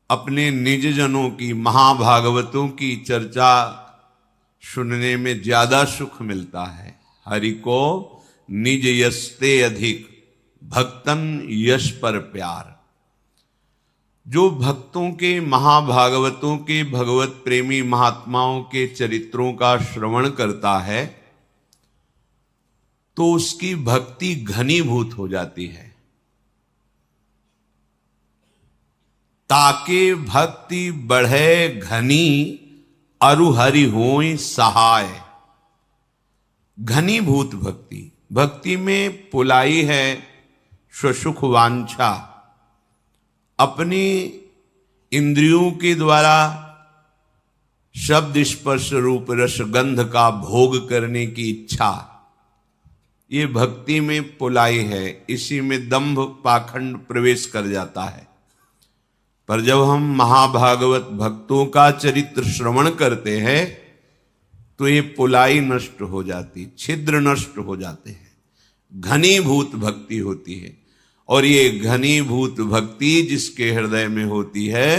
अपने निज जनों की, महाभागवतों की चर्चा सुनने में ज्यादा सुख मिलता है। हरि को निज यस्ते अधिक, भक्तन यश पर प्यार। जो भक्तों के, महाभागवतों के, भगवत प्रेमी महात्माओं के चरित्रों का श्रवण करता है तो उसकी भक्ति घनीभूत हो जाती है। ताके भक्ति बढ़े घनी, अरु हरि होय सहाय। घनीभूत भक्ति, भक्ति में पुलाई है स्वसुख वांछा, अपनी इंद्रियों के द्वारा शब्द स्पर्श रूप रस गंध का भोग करने की इच्छा, ये भक्ति में पुलाई है। इसी में दंभ पाखंड प्रवेश कर जाता है। पर जब हम महाभागवत भक्तों का चरित्र श्रवण करते हैं तो ये पुलाई नष्ट हो जाती, छिद्र नष्ट हो जाते हैं, घनीभूत भक्ति होती है। और ये घनीभूत भक्ति जिसके हृदय में होती है,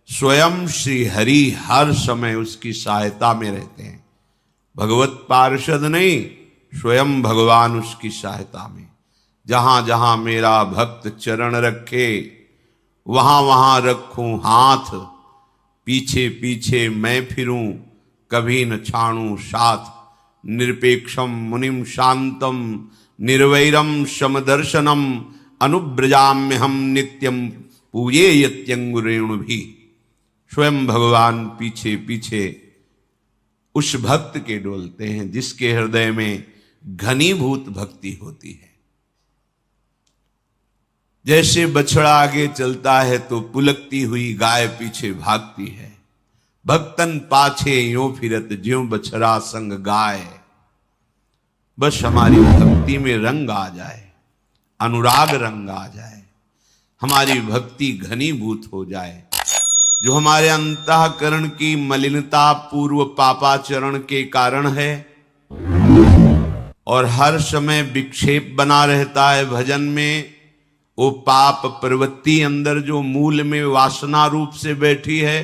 स्वयं श्री हरि हर समय उसकी सहायता में रहते हैं। भगवत पार्षद नहीं, स्वयं भगवान उसकी सहायता में। जहां जहां मेरा भक्त चरण रखे, वहां वहां रखूं हाथ, पीछे पीछे मैं फिरूं, कभी न छाणू साथ। निरपेक्षम मुनिम शांतम, निर्वैरम समदर्शनम, अनुब्रजाम्य हम नित्यम पूजे यत्यंगुरेणु भी। स्वयं भगवान पीछे पीछे उस भक्त के डोलते हैं जिसके हृदय में घनीभूत भक्ति होती है। जैसे बछड़ा आगे चलता है तो पुलकती हुई गाय पीछे भागती है। भक्तन पाछे यूं फिरत ज्यों बछड़ा संग गाय। बस हमारी भक्ति में रंग आ जाए, अनुराग रंग आ जाए, हमारी भक्ति घनीभूत हो जाए। जो हमारे अंतःकरण की मलिनता पूर्व पापाचरण के कारण है और हर समय विक्षेप बना रहता है भजन में, वो पाप प्रवृत्ति अंदर जो मूल में वासना रूप से बैठी है,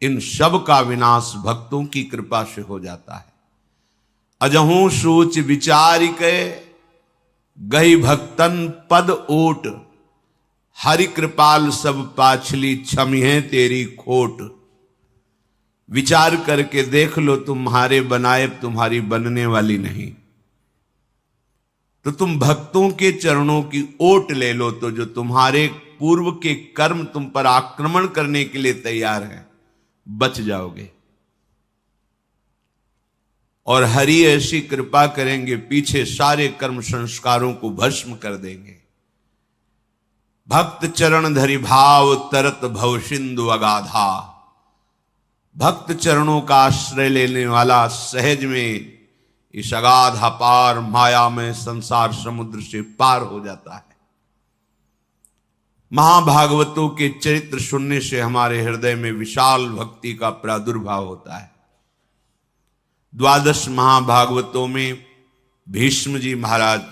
इन सब का विनाश भक्तों की कृपा से हो जाता है। अजहू सोच विचार के, गई भक्तन पद ओट। हरि कृपाल सब पाछली, क्षमी है तेरी खोट। विचार करके देख लो, तुम्हारे बनाए तुम्हारी बनने वाली नहीं। तो तुम भक्तों के चरणों की ओट ले लो, तो जो तुम्हारे पूर्व के कर्म तुम पर आक्रमण करने के लिए तैयार हैं, बच जाओगे। और हरि ऐसी कृपा करेंगे, पीछे सारे कर्म संस्कारों को भस्म कर देंगे। भक्त चरण धरि भाव, तरत भव सिंधु अगाधा। भक्त चरणों का आश्रय लेने वाला सहज में इस अगाध अपार माया में संसार समुद्र से पार हो जाता है। महाभागवतों के चरित्र सुनने से हमारे हृदय में विशाल भक्ति का प्रादुर्भाव होता है। 12 महाभागवतों में भीष्म जी महाराज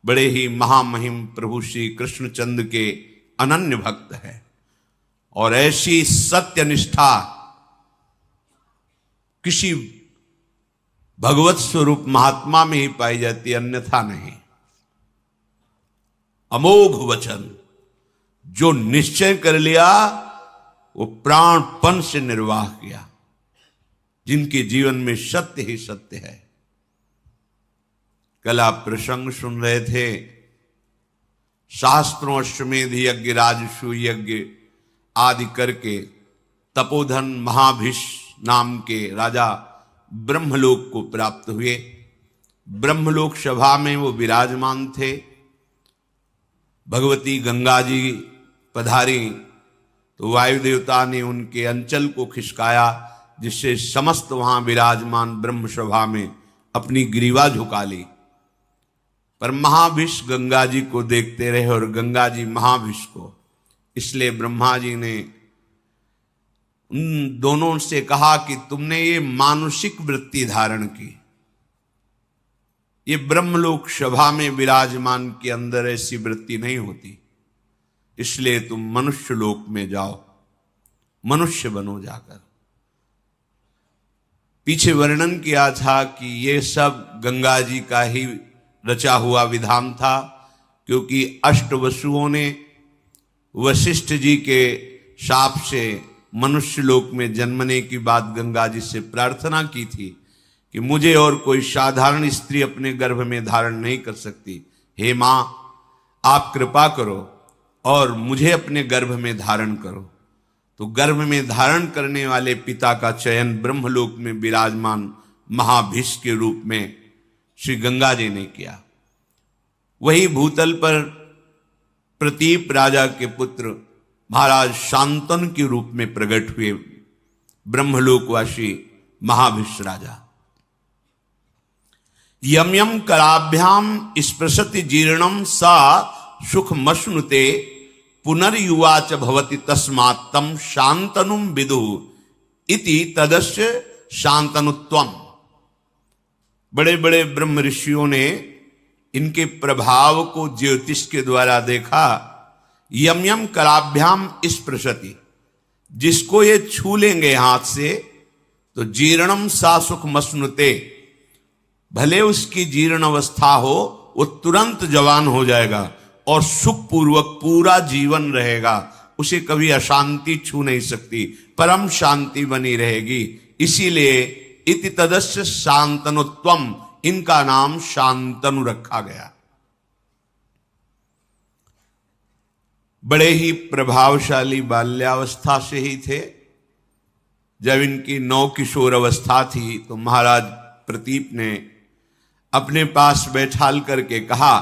बड़े ही महामहिम प्रभु श्री कृष्णचंद्र के अनन्य भक्त हैं। और ऐसी सत्य निष्ठा किसी भगवत स्वरूप महात्मा में ही पाई जाती, अन्यथा नहीं। अमोघ वचन, जो निश्चय कर लिया वो प्राणपन से निर्वाह किया, जिनके जीवन में सत्य ही सत्य है। कल आप प्रसंग सुन रहे थे, शास्त्रों अश्वमेध यज्ञ, राजसू यज्ञ आदि करके तपोधन महाभिष नाम के राजा ब्रह्मलोक को प्राप्त हुए। ब्रह्मलोक सभा में वो विराजमान थे। भगवती गंगा जी पधारी तो वायु देवता ने उनके अंचल को खिसकाया, जिससे समस्त वहां विराजमान ब्रह्म सभा में अपनी ग्रीवा झुका ली। पर महाभिष गंगा जी को देखते रहे और गंगा जी महाभिष को। इसलिए ब्रह्मा जी ने उन दोनों से कहा कि तुमने ये मानुषिक वृत्ति धारण की, ये ब्रह्मलोक सभा में विराजमान के अंदर ऐसी वृत्ति नहीं होती, इसलिए तुम मनुष्य लोक में जाओ। मनुष्य बनो जाकर। पीछे वर्णन किया था कि ये सब गंगा जी का ही रचा हुआ विधान था, क्योंकि अष्टवसुओं ने वशिष्ठ जी के शाप से मनुष्य लोक में जन्मने की बात गंगा जी से प्रार्थना की थी कि मुझे और कोई साधारण स्त्री अपने गर्भ में धारण नहीं कर सकती, हे मां आप कृपा करो और मुझे अपने गर्भ में धारण करो। तो गर्भ में धारण करने वाले पिता का चयन ब्रह्मलोक में विराजमान महाभीष के रूप में श्री गंगा जी ने किया। वही भूतल पर प्रतीप राजा के पुत्र महाराज शांतनु के रूप में प्रकट हुए ब्रह्मलोकवासी महाभीष राजा। यम यम कराभ्याम स्पृशति जीर्णम सा सुखमश्नुते पुनर्युवाच भवति तस्मात् तम शांतनुम विदु इति तदस्य शांतनुत्वम। बड़े बड़े ब्रह्म ऋषियों ने इनके प्रभाव को ज्योतिष के द्वारा देखा। यम यम कराभ्याम स्पृशति, जिसको ये छू लेंगे हाथ से तो जीर्णम सा सुखमश्नुते, भले उसकी जीर्ण अवस्था हो वो तुरंत जवान हो जाएगा और सुखपूर्वक पूरा जीवन रहेगा, उसे कभी अशांति छू नहीं सकती, परम शांति बनी रहेगी। इसीलिए इति तदस्य शांतनुत्वम, इनका नाम शांतनु रखा गया। बड़े ही प्रभावशाली बाल्यावस्था से ही थे। जब इनकी नौ किशोर अवस्था थी तो महाराज प्रतीप ने अपने पास बैठाल करके कहा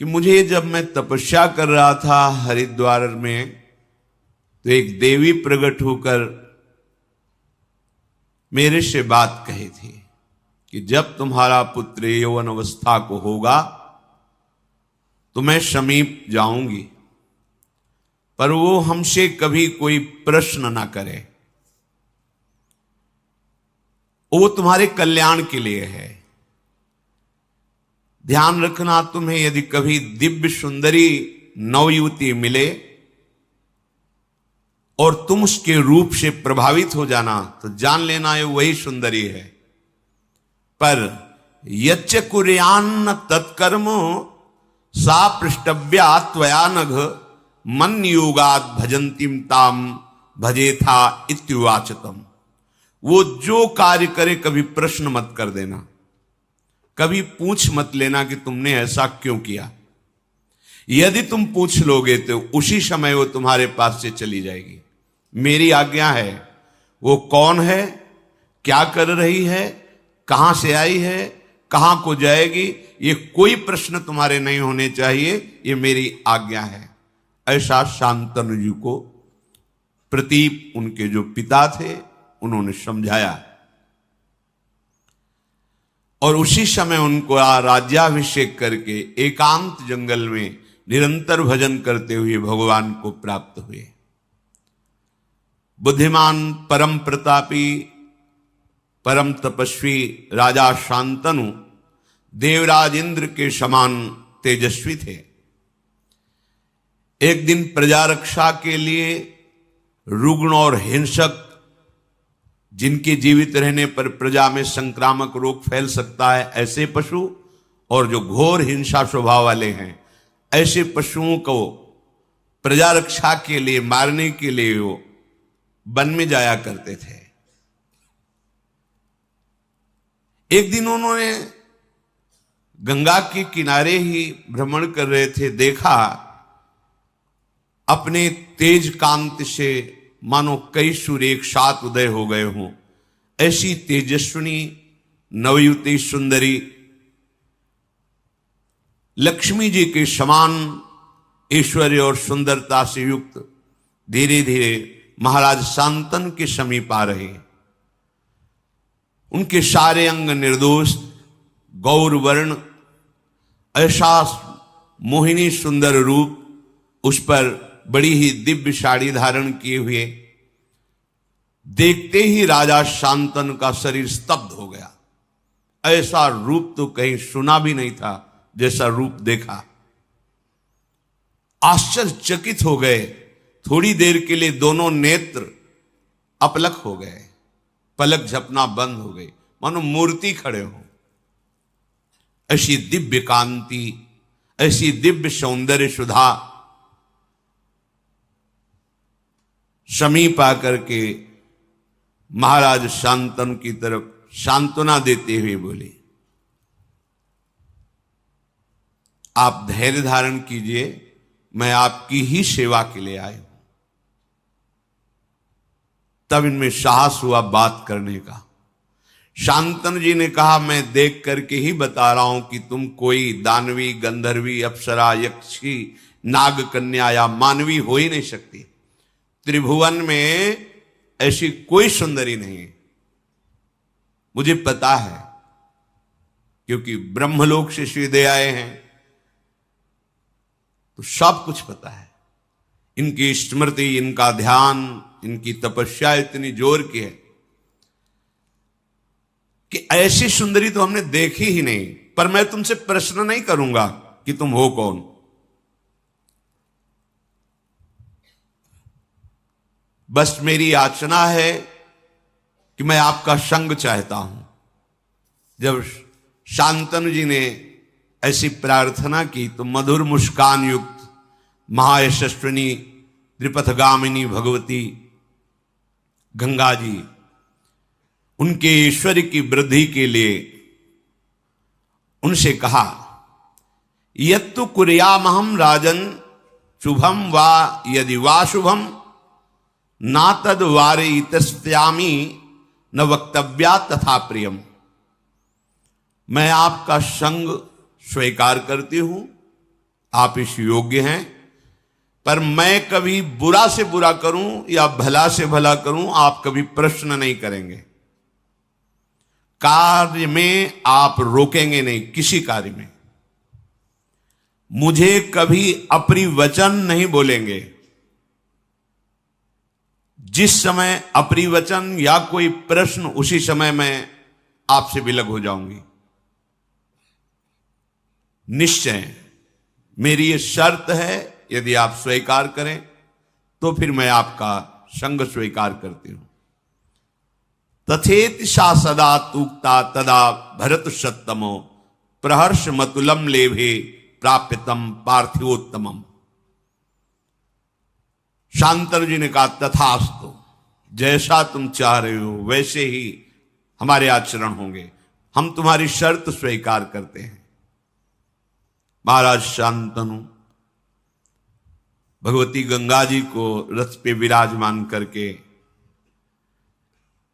कि मुझे जब मैं तपस्या कर रहा था हरिद्वार में तो एक देवी प्रकट होकर मेरे से बात कही थी कि जब तुम्हारा पुत्र यौवन अवस्था को होगा तो मैं समीप जाऊंगी, पर वो हमसे कभी कोई प्रश्न ना करे, वो तुम्हारे कल्याण के लिए है। ध्यान रखना, तुम्हें यदि कभी दिव्य सुंदरी नवयुवती मिले और तुम उसके रूप से प्रभावित हो जाना तो जान लेना ये वही सुंदरी है। पर यच्च कुर्यान्न तत्कर्म सा पृष्ठव्या त्वया नघ मन योगाद भजंतीम ताम भजेथा इत्युवाचतम। वो जो कार्य करे कभी प्रश्न मत कर देना, कभी पूछ मत लेना कि तुमने ऐसा क्यों किया। यदि तुम पूछ लोगे तो उसी समय वो तुम्हारे पास से चली जाएगी। मेरी आज्ञा है। वो कौन है, क्या कर रही है, कहां से आई है, कहां को जाएगी, ये कोई प्रश्न तुम्हारे नहीं होने चाहिए, ये मेरी आज्ञा है। ऐसा शांतनु जी को प्रतीप उनके जो पिता थे उन्होंने समझाया और उसी समय उनको राज्याभिषेक करके एकांत जंगल में निरंतर भजन करते हुए भगवान को प्राप्त हुए। बुद्धिमान, परम प्रतापी, परम तपस्वी राजा शांतनु देवराज इंद्र के समान तेजस्वी थे। एक दिन प्रजा रक्षा के लिए रुग्ण और हिंसक, जिनके जीवित रहने पर प्रजा में संक्रामक रोग फैल सकता है, ऐसे पशु और जो घोर हिंसा स्वभाव वाले हैं, ऐसे पशुओं को प्रजा रक्षा के लिए मारने के लिए वो वन में जाया करते थे। एक दिन उन्होंने गंगा के किनारे ही भ्रमण कर रहे थे, देखा अपने तेज कांति से मानो कई सूर्य एक साथ उदय हो गए हों। ऐसी तेजस्विनी नवयुवती सुंदरी लक्ष्मी जी के समान ऐश्वर्य और सुंदरता से युक्त धीरे धीरे महाराज शांतनु के समीप आ रहे। उनके सारे अंग निर्दोष गौर वर्ण, ऐसा मोहिनी सुंदर रूप, उस पर बड़ी ही दिव्य साड़ी धारण किए हुए, देखते ही राजा शांतनु का शरीर स्तब्ध हो गया। ऐसा रूप तो कहीं सुना भी नहीं था जैसा रूप देखा। आश्चर्यचकित हो गए। थोड़ी देर के लिए दोनों नेत्र अपलक हो गए, पलक झपना बंद हो गई, मानो मूर्ति खड़े हो। ऐसी दिव्य कांति, ऐसी दिव्य सौंदर्य सुधा समीप आकर के महाराज शांतनु की तरफ सांत्वना देते हुए बोले, आप धैर्य धारण कीजिए, मैं आपकी ही सेवा के लिए आया हूं। तब इनमें साहस हुआ बात करने का। शांतनु जी ने कहा, मैं देख करके ही बता रहा हूं कि तुम कोई दानवी, गंधर्वी, अप्सरा, यक्षी, नाग कन्या या मानवी हो ही नहीं सकती। त्रिभुवन में ऐसी कोई सुंदरी नहीं, मुझे पता है, क्योंकि ब्रह्मलोक से सीधे आए हैं तो सब कुछ पता है। इनकी स्मृति, इनका ध्यान, इनकी तपस्या इतनी जोर की है कि ऐसी सुंदरी तो हमने देखी ही नहीं। पर मैं तुमसे प्रश्न नहीं करूंगा कि तुम हो कौन, बस मेरी याचना है कि मैं आपका संग चाहता हूं। जब शांतनु जी ने ऐसी प्रार्थना की तो मधुर मुस्कान युक्त महायशस्विनी त्रिपथगामिनी भगवती गंगा जी उनके ईश्वर की वृद्धि के लिए उनसे कहा, यत्तु कुर्यामहं राजन शुभम वा यदि वा शुभम ना तद वारयितस्यामि न वक्तव्या तथा प्रियम। मैं आपका संग स्वीकार करती हूं, आप इस योग्य हैं, पर मैं कभी बुरा से बुरा करूं या भला से भला करूं, आप कभी प्रश्न नहीं करेंगे। कार्य में आप रोकेंगे नहीं, किसी कार्य में मुझे कभी अपरिवचन नहीं बोलेंगे। जिस समय अपरिवचन या कोई प्रश्न, उसी समय मैं आपसे विलग हो जाऊंगी। निश्चय मेरी ये शर्त है, यदि आप स्वीकार करें तो फिर मैं आपका संग स्वीकार करती हूं। तथेति सा सदा तूक्ता तदा भरत सत्तमो प्रहर्ष मतुलम लेभे प्राप्यतम पार्थिवोत्तमम। शांतनु जी ने कहा, तथास्तु, जैसा तुम चाह रहे हो वैसे ही हमारे आचरण होंगे, हम तुम्हारी शर्त स्वीकार करते हैं। महाराज शांतनु भगवती गंगा जी को रथ पे विराजमान करके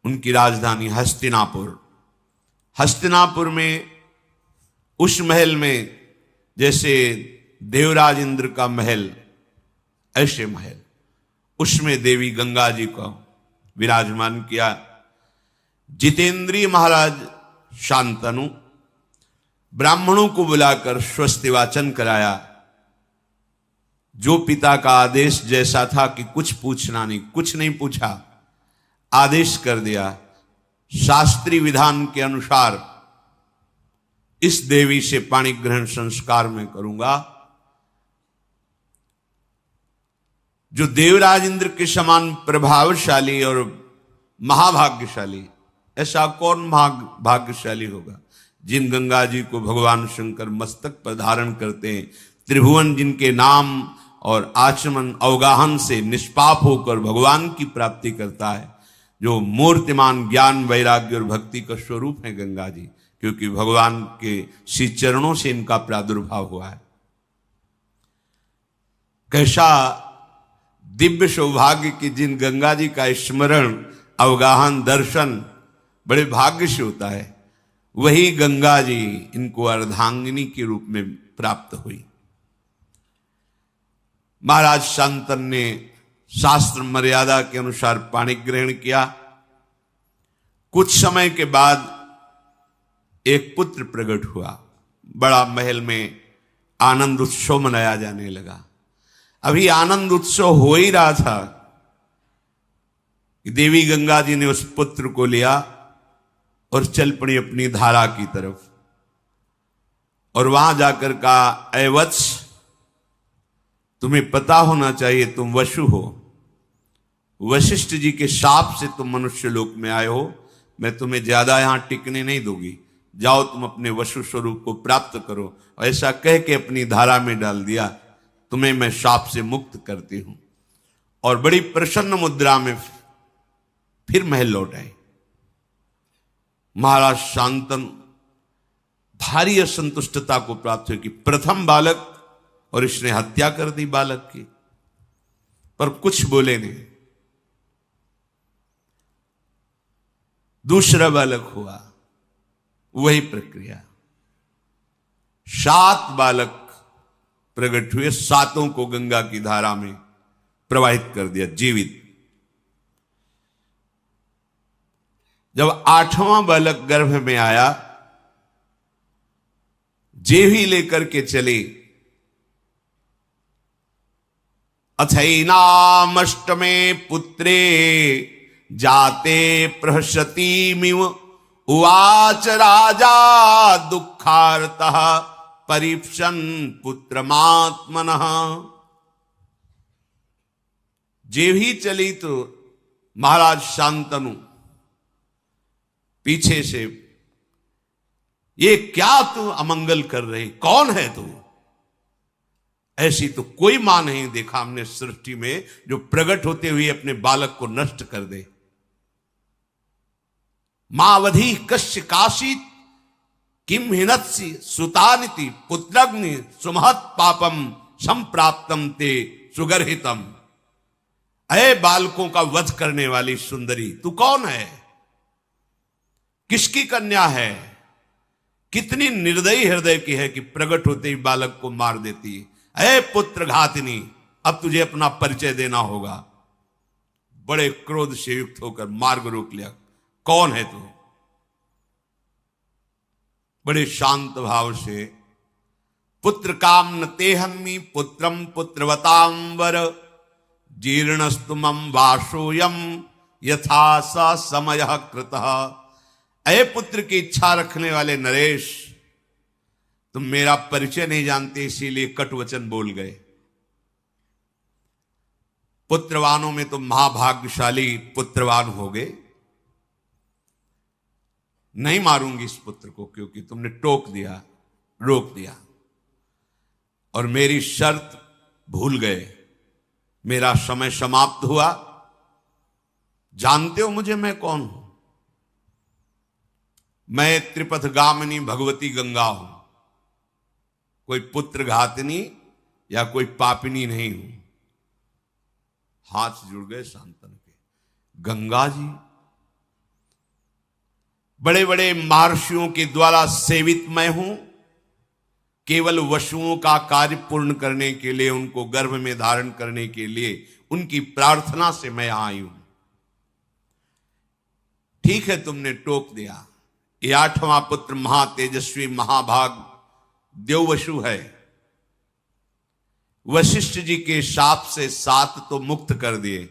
उनकी राजधानी हस्तिनापुर में उस महल में जैसे देवराज इंद्र का महल, ऐसे महल, उसमें देवी गंगा जी को विराजमान किया। जितेंद्रिय महाराज शांतनु ब्राह्मणों को बुलाकर स्वस्ति वाचन कराया। जो पिता का आदेश जैसा था कि कुछ पूछना नहीं, कुछ नहीं पूछा, आदेश कर दिया, शास्त्रीय विधान के अनुसार इस देवी से पाणी ग्रहण संस्कार में करूंगा। जो देवराज इंद्र के समान प्रभावशाली और महाभाग्यशाली, ऐसा कौन भाग्यशाली होगा जिन गंगा जी को भगवान शंकर मस्तक पर धारण करते हैं, त्रिभुवन जिनके नाम और आचमन अवगाहन से निष्पाप होकर भगवान की प्राप्ति करता है, जो मूर्तिमान ज्ञान, वैराग्य और भक्ति का स्वरूप है गंगा जी, क्योंकि भगवान के श्री चरणों से इनका प्रादुर्भाव हुआ है। कैसा दिव्य सौभाग्य कि जिन गंगा जी का स्मरण, अवगाहन, दर्शन बड़े भाग्य से होता है, वही गंगा जी इनको अर्धांगिनी के रूप में प्राप्त हुई। महाराज शांतनु ने शास्त्र मर्यादा के अनुसार पाणी ग्रहण किया। कुछ समय के बाद एक पुत्र प्रकट हुआ। बड़ा महल में आनंद उत्सव मनाया जाने लगा। अभी आनंद उत्सव हो ही रहा था कि देवी गंगा जी ने उस पुत्र को लिया और चल पड़ी अपनी धारा की तरफ, और वहां जाकर कहा, ऐ वत्स, तुम्हें पता होना चाहिए तुम वशु हो। वशिष्ठ जी के शाप से तुम मनुष्य लोक में आए हो। मैं तुम्हें ज्यादा यहां टिकने नहीं दूंगी, जाओ तुम अपने वशु स्वरूप को प्राप्त करो। ऐसा कह के अपनी धारा में डाल दिया, तुम्हें मैं शाप से मुक्त करती हूं। और बड़ी प्रसन्न मुद्रा में फिर महल लौट आए। महाराज शांतनु भारी असंतुष्टता को प्राप्त हुई कि प्रथम बालक और इसने हत्या कर दी बालक की, पर कुछ बोले नहीं। दूसरा बालक हुआ, वही प्रक्रिया। 7 बालक प्रकट हुए, 7 को गंगा की धारा में प्रवाहित कर दिया जीवित। जब 8वां बालक गर्भ में आया, जेवी लेकर के चले। अथैनामष्टमे पुत्रे जाते प्रहसतीमिव उवाच राजा दुःखार्तः परीक्षन् पुत्रमात्मनः। जेवी चली तो महाराज शांतनु पीछे से, ये क्या तू अमंगल कर रही, कौन है तू? ऐसी तो कोई मां नहीं देखा हमने सृष्टि में जो प्रकट होते हुए अपने बालक को नष्ट कर दे। मावधि कश्य काशित किम हिनत्सि सुतानिति पुत्रग्नि सुमहत पापम संप्राप्तम ते सुगर्हितम। अय बालकों का वध करने वाली सुंदरी, तू कौन है? किसकी कन्या है? कितनी निर्दयी हृदय की है कि प्रकट होते ही बालक को मार देती है। अय पुत्र घातिनी, अब तुझे अपना परिचय देना होगा। बड़े क्रोध से युक्त होकर मार्ग रोक लिया। कौन है तू? बड़े शांत भाव से, पुत्र काम न तेहन्मी पुत्रम पुत्रवताम वर जीर्णस्तु मम वासोयम यथा सा समय कृतः। अय पुत्र की इच्छा रखने वाले नरेश, तुम मेरा परिचय नहीं जानते, इसीलिए कटु वचन बोल गए। पुत्रवानों में तो महाभाग्यशाली पुत्रवान हो गए। नहीं मारूंगी इस पुत्र को, क्योंकि तुमने टोक दिया, रोक दिया और मेरी शर्त भूल गए। मेरा समय समाप्त हुआ। जानते हो मुझे, मैं कौन हूं? मैं त्रिपथगामिनी भगवती गंगा हूं। कोई पुत्र घातिनी या कोई पापिनी नहीं हूं। हाथ जुड़ गए शांतनु के। गंगा जी, बड़े बड़े महर्षियों के द्वारा सेवित मैं हूं। केवल वशुओं का कार्य पूर्ण करने के लिए, उनको गर्भ में धारण करने के लिए, उनकी प्रार्थना से मैं आई हूं। ठीक है, तुमने टोक दिया। ये 8वां पुत्र महातेजस्वी महाभाग देववशु है। वशिष्ठ जी के शाप से 7 तो मुक्त कर दिए,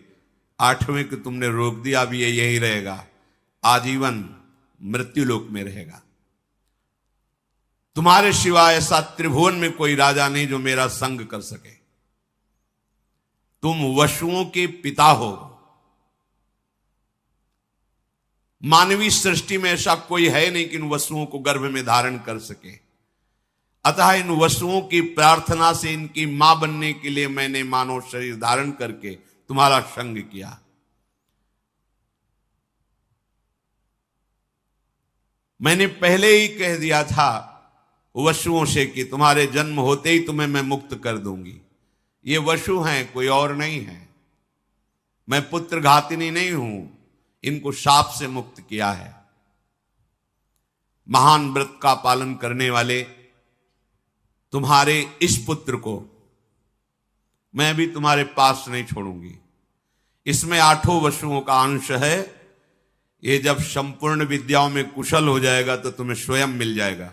8वें को तुमने रोक दिया। अब ये यही रहेगा, आजीवन मृत्युलोक में रहेगा। तुम्हारे सिवाय ऐसा त्रिभुवन में कोई राजा नहीं जो मेरा संग कर सके। तुम वशुओं के पिता हो। मानवीय सृष्टि में ऐसा कोई है नहीं कि इन वसुओं को गर्भ में धारण कर सके। अतः इन वसुओं की प्रार्थना से इनकी मां बनने के लिए मैंने मानव शरीर धारण करके तुम्हारा संग किया। मैंने पहले ही कह दिया था वशुओं से कि तुम्हारे जन्म होते ही तुम्हें मैं मुक्त कर दूंगी। ये वशु हैं, कोई और नहीं है। मैं पुत्र घातिनी नहीं हूं, इनको शाप से मुक्त किया है। महान व्रत का पालन करने वाले तुम्हारे इस पुत्र को मैं भी तुम्हारे पास नहीं छोड़ूंगी। इसमें 8 वशुओं का अंश है। ये जब संपूर्ण विद्याओं में कुशल हो जाएगा तो तुम्हें स्वयं मिल जाएगा।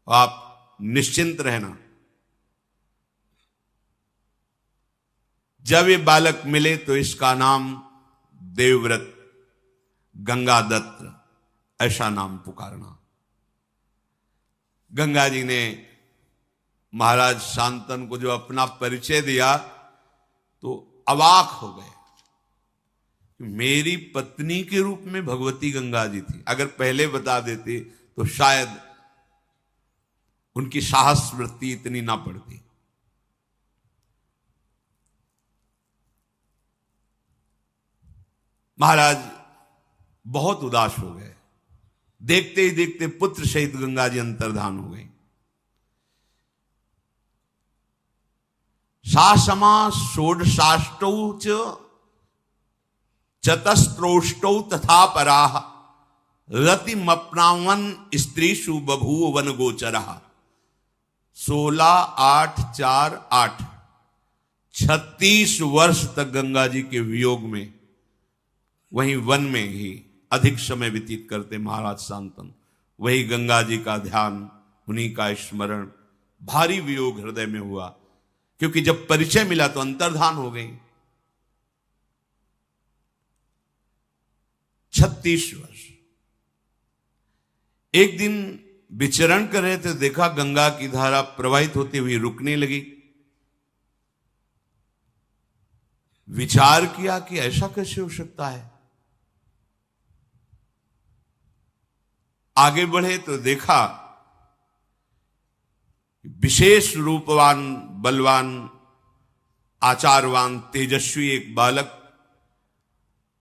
आप निश्चिंत रहना। जब ये बालक मिले तो इसका नाम देवव्रत गंगादत्त, ऐसा नाम पुकारना। गंगा जी ने महाराज शांतनु को जो अपना परिचय दिया तो अवाक हो गए। मेरी पत्नी के रूप में भगवती गंगा जी थी। अगर पहले बता देते तो शायद उनकी साहस वृत्ति इतनी ना पड़ती। महाराज बहुत उदास हो गए। देखते ही देखते पुत्र सहित गंगा जी अंतर्धान हो गई। सासमा षोडशाष्टौ च चतस्त्रोष्टौ तथा पराः रतिमप्नावन स्त्रीषु बभूव वन गोचरः। 16, 8, 4, 8 36 वर्ष तक गंगा जी के वियोग में वहीं वन में ही अधिक समय व्यतीत करते महाराज शांतनु। वही गंगा जी का ध्यान, उन्हीं का स्मरण। भारी वियोग हृदय में हुआ, क्योंकि जब परिचय मिला तो अंतर्धान हो गई। 36 वर्ष। एक दिन विचरण कर रहे थे, देखा गंगा की धारा प्रवाहित होती हुई रुकने लगी। विचार किया कि ऐसा कैसे हो सकता है। आगे बढ़े तो देखा विशेष रूपवान, बलवान, आचारवान, तेजस्वी एक बालक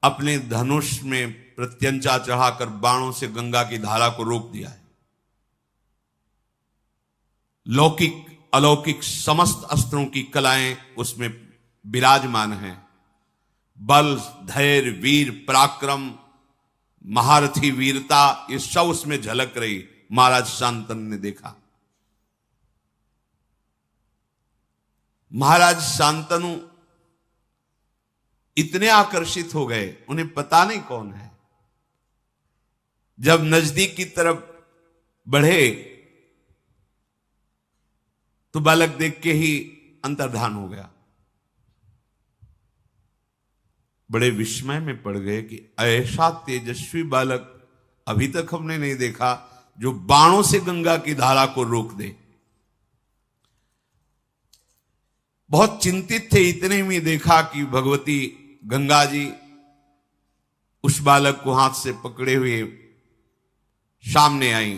अपने धनुष में प्रत्यंचा चढ़ाकर बाणों से गंगा की धारा को रोक दिया है। लौकिक अलौकिक समस्त अस्त्रों की कलाएं उसमें विराजमान हैं। बल, धैर्य, वीर, पराक्रम, महारथी वीरता, ये सब उसमें झलक रही। महाराज शांतनु ने देखा। महाराज शांतनु इतने आकर्षित हो गए, उन्हें पता नहीं कौन है। जब नजदीक की तरफ बढ़े तो बालक देख के ही अंतर्धान हो गया। बड़े विस्मय में पड़ गए कि ऐसा तेजस्वी बालक अभी तक हमने नहीं देखा, जो बाणों से गंगा की धारा को रोक दे। बहुत चिंतित थे। इतने में देखा कि भगवती गंगा जी उस बालक को हाथ से पकड़े हुए सामने आई।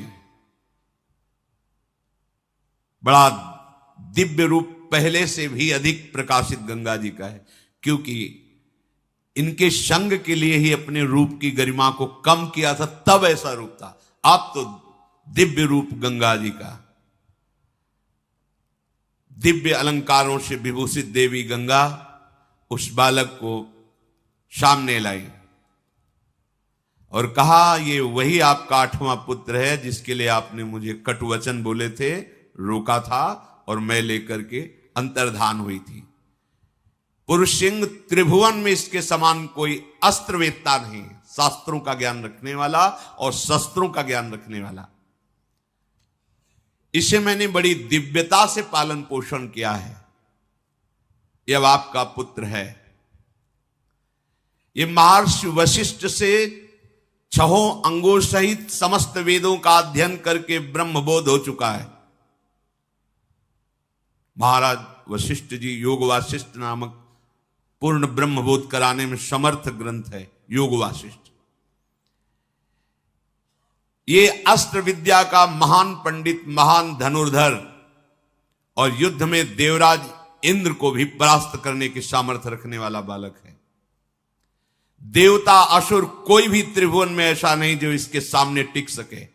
बड़ा दिव्य रूप पहले से भी अधिक प्रकाशित गंगा जी का है, क्योंकि इनके संग के लिए ही अपने रूप की गरिमा को कम किया था, तब ऐसा रूप था। अब तो दिव्य रूप गंगा जी का। दिव्य अलंकारों से विभूषित देवी गंगा उस बालक को सामने लाई और कहा, ये वही आपका 8वां पुत्र है जिसके लिए आपने मुझे कटुवचन बोले थे, रोका था और मैं लेकर के अंतर्धान हुई थी। पुरुष सिंह त्रिभुवन में इसके समान कोई अस्त्रवेत्ता नहीं, शास्त्रों का ज्ञान रखने वाला और शस्त्रों का ज्ञान रखने वाला। इसे मैंने बड़ी दिव्यता से पालन पोषण किया है। यह अब आपका पुत्र है। ये महर्षि वशिष्ठ से 6 अंगों सहित समस्त वेदों का अध्ययन करके ब्रह्मबोध हो चुका है। महाराज वशिष्ठ जी योग वासिष्ठ नामक पूर्ण ब्रह्मबोध कराने में समर्थ ग्रंथ है योग वासिष्ठ। ये अस्त्र विद्या का महान पंडित, महान धनुर्धर और युद्ध में देवराज इंद्र को भी परास्त करने की सामर्थ्य रखने वाला बालक है। देवता असुर कोई भी त्रिभुवन में ऐसा नहीं जो इसके सामने टिक सके।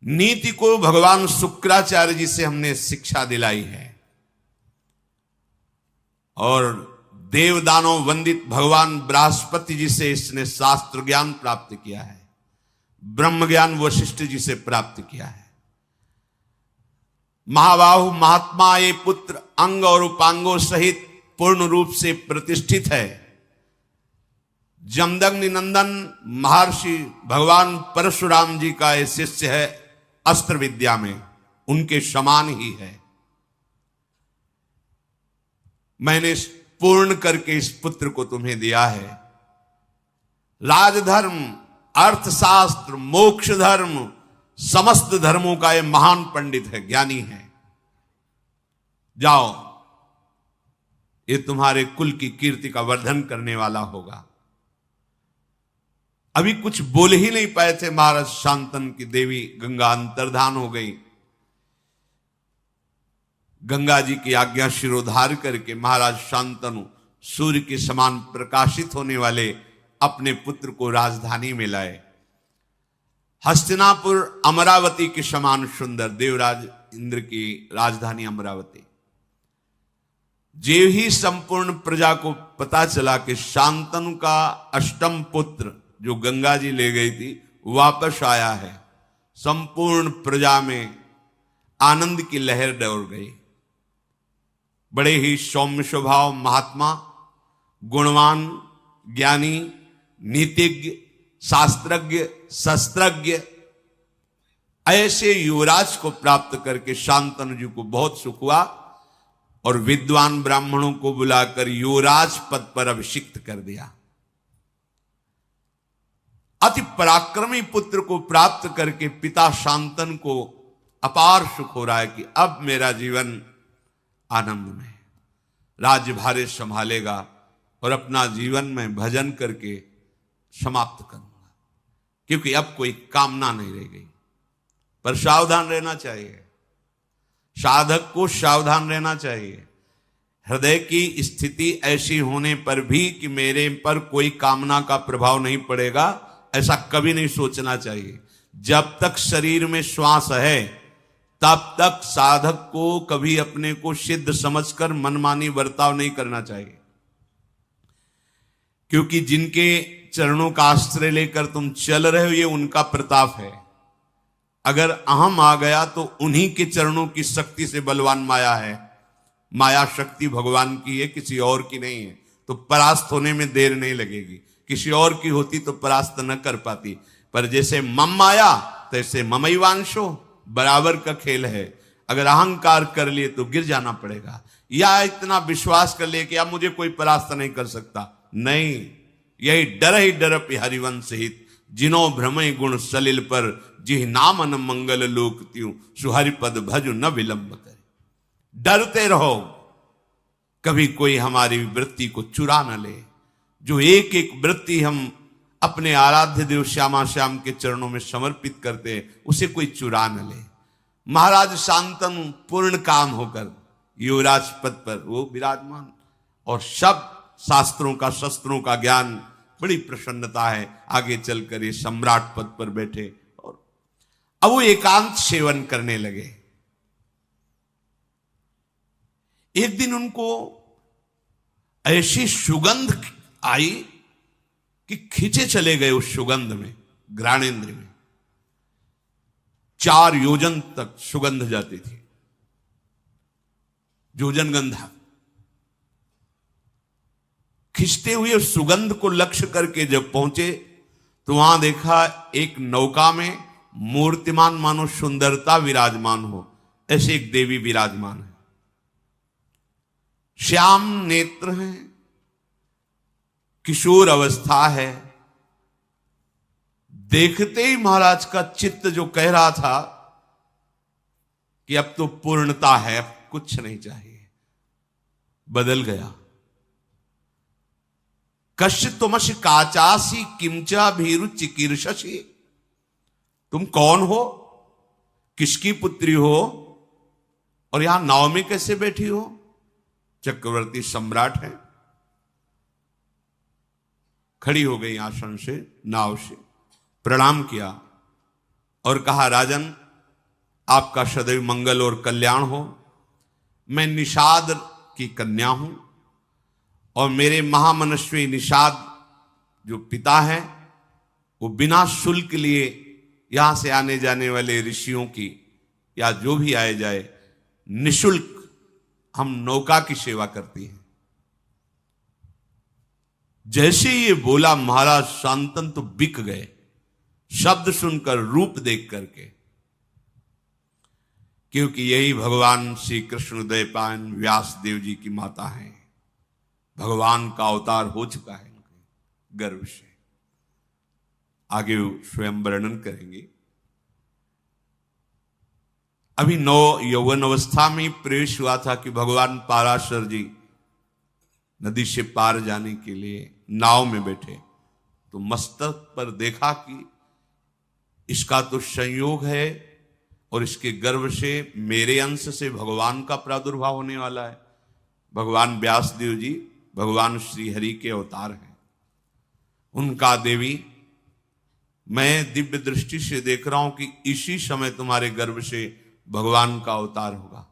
नीति को भगवान शुक्राचार्य जी से हमने शिक्षा दिलाई है और देवदानों वंदित भगवान बृहस्पति जी से इसने शास्त्र ज्ञान प्राप्त किया है। ब्रह्म ज्ञान वशिष्ठ जी से प्राप्त किया है। महाबाहु महात्मा ये पुत्र अंग और उपांगों सहित पूर्ण रूप से प्रतिष्ठित है। जमदग्नि नंदन महर्षि भगवान परशुराम जी का ये शिष्य है। अस्त्र विद्या में उनके समान ही है। मैंने पूर्ण करके इस पुत्र को तुम्हें दिया है। राजधर्म, अर्थशास्त्र, मोक्ष धर्म, समस्त धर्मों का ये महान पंडित है, ज्ञानी है। जाओ, ये तुम्हारे कुल की कीर्ति का वर्धन करने वाला होगा। अभी कुछ बोल ही नहीं पाए थे महाराज शांतनु की देवी गंगा अंतर्धान हो गई। गंगा जी की आज्ञा शिरोधार करके महाराज शांतनु सूर्य के समान प्रकाशित होने वाले अपने पुत्र को राजधानी में लाए। हस्तिनापुर अमरावती के समान सुंदर, देवराज इंद्र की राजधानी अमरावती। जे ही संपूर्ण प्रजा को पता चला कि शांतनु का अष्टम पुत्र जो गंगा जी ले गई थी वापस आया है, संपूर्ण प्रजा में आनंद की लहर दौड़ गई। बड़े ही सौम्य स्वभाव महात्मा, गुणवान, ज्ञानी, नीतिज्ञ, शास्त्रज्ञ, शस्त्रज्ञ, ऐसे युवराज को प्राप्त करके शांतनु जी को बहुत सुख हुआ और विद्वान ब्राह्मणों को बुलाकर युवराज पद पर अभिषिक्त कर दिया। अति पराक्रमी पुत्र को प्राप्त करके पिता शांतनु को अपार सुख हो रहा है कि अब मेरा जीवन आनंद में, राज्य भारे संभालेगा और अपना जीवन में भजन करके समाप्त करूंगा, क्योंकि अब कोई कामना नहीं रह गई। पर सावधान रहना चाहिए, साधक को सावधान रहना चाहिए। हृदय की स्थिति ऐसी होने पर भी कि मेरे पर कोई कामना का प्रभाव नहीं पड़ेगा, ऐसा कभी नहीं सोचना चाहिए। जब तक शरीर में श्वास है तब तक साधक को कभी अपने को सिद्ध समझकर मनमानी बर्ताव नहीं करना चाहिए, क्योंकि जिनके चरणों का आश्रय लेकर तुम चल रहे हो ये उनका प्रताप है। अगर अहम आ गया तो उन्हीं के चरणों की शक्ति से बलवान माया है। माया शक्ति भगवान की है, किसी और की नहीं है, तो परास्त होने में देर नहीं लगेगी। किसी और की होती तो परास्त न कर पाती, पर जैसे मम माया तैसे ममैवांशो, बराबर का खेल है। अगर अहंकार कर लिए तो गिर जाना पड़ेगा, या इतना विश्वास कर लिए कि अब मुझे कोई परास्त नहीं कर सकता, नहीं। यही डर ही डर हरिवंश हित, जिनो भ्रमय गुण सलिल पर, जिह नामन मंगल लोक त्यों, सुहरि पद भजु न विलंब करे। डरते रहो कभी कोई हमारी वृत्ति को चुरा न ले। जो एक एक वृत्ति हम अपने आराध्य देव श्यामा श्याम के चरणों में समर्पित करते उसे कोई चुरा न ले। महाराज शांतनु पूर्ण काम होकर युवराज पद पर वो विराजमान, और सब शास्त्रों का शस्त्रों का ज्ञान, बड़ी प्रसन्नता है। आगे चलकर ये सम्राट पद पर बैठे और अब वो एकांत सेवन करने लगे। एक दिन उनको ऐसी सुगंध आई कि खींचे चले गए उस सुगंध में, घ्राणेन्द्र में 4 योजन तक सुगंध जाती थी, योजन गंधा। खिंचते हुए उस सुगंध को लक्ष्य करके जब पहुंचे तो वहां देखा एक नौका में मूर्तिमान मानो सुंदरता विराजमान हो, ऐसे एक देवी विराजमान है। श्याम नेत्र हैं, किशोर अवस्था है। देखते ही महाराज का चित्त जो कह रहा था कि अब तो पूर्णता है, अब कुछ नहीं चाहिए, बदल गया। कश्य तुमश काचासी किमचा भीरु चिकीर्षसी, तुम कौन हो, किसकी पुत्री हो और यहां नाव में कैसे बैठी हो? चक्रवर्ती सम्राट है। खड़ी हो गई आसन से, नाव से प्रणाम किया और कहा, राजन आपका सदैव मंगल और कल्याण हो। मैं निषाद की कन्या हूं और मेरे महामनस्वी निषाद जो पिता हैं वो बिना शुल्क लिए यहां से आने जाने वाले ऋषियों की या जो भी आए जाए निशुल्क हम नौका की सेवा करती हैं। जैसे ये बोला महाराज शांतनु तो बिक गए, शब्द सुनकर, रूप देख करके, क्योंकि यही भगवान श्री कृष्ण उदयपान व्यास देव जी की माता है। भगवान का अवतार हो चुका है उनके गर्भ से। आगे स्वयं वर्णन करेंगे। अभी यौवन अवस्था में प्रवेश हुआ था कि भगवान पाराशर जी नदी से पार जाने के लिए नाव में बैठे, तो मस्तक पर देखा कि इसका तो संयोग है और इसके गर्भ से मेरे अंश से भगवान का प्रादुर्भाव होने वाला है। भगवान व्यासदेव जी भगवान श्री हरि के अवतार हैं। उनका देवी मैं दिव्य दृष्टि से देख रहा हूं कि इसी समय तुम्हारे गर्भ से भगवान का अवतार होगा।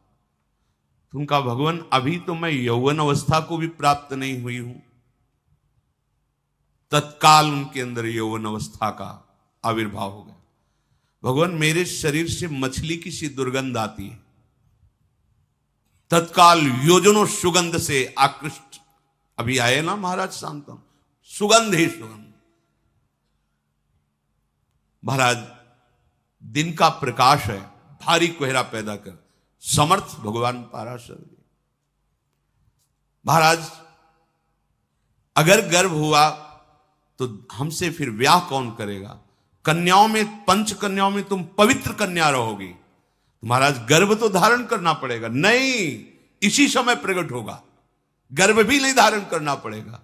उनका भगवान अभी तो मैं यौवन अवस्था को भी प्राप्त नहीं हुई हूं। तत्काल उनके अंदर यौवन अवस्था का आविर्भाव हो गया। भगवान मेरे शरीर से मछली की सी दुर्गंध आती है। तत्काल योजनों सुगंध से आकृष्ट, अभी आए ना महाराज शांतनु, सुगंध ही सुगंध। महाराज दिन का प्रकाश है, भारी कोहरा पैदा कर समर्थ भगवान पाराशर जी। महाराज अगर गर्भ हुआ तो हमसे फिर ब्याह कौन करेगा? कन्याओं में, पंच कन्याओं में तुम पवित्र कन्या रहोगी, महाराज गर्भ तो धारण करना पड़ेगा। नहीं, इसी समय प्रकट होगा, गर्भ भी नहीं धारण करना पड़ेगा।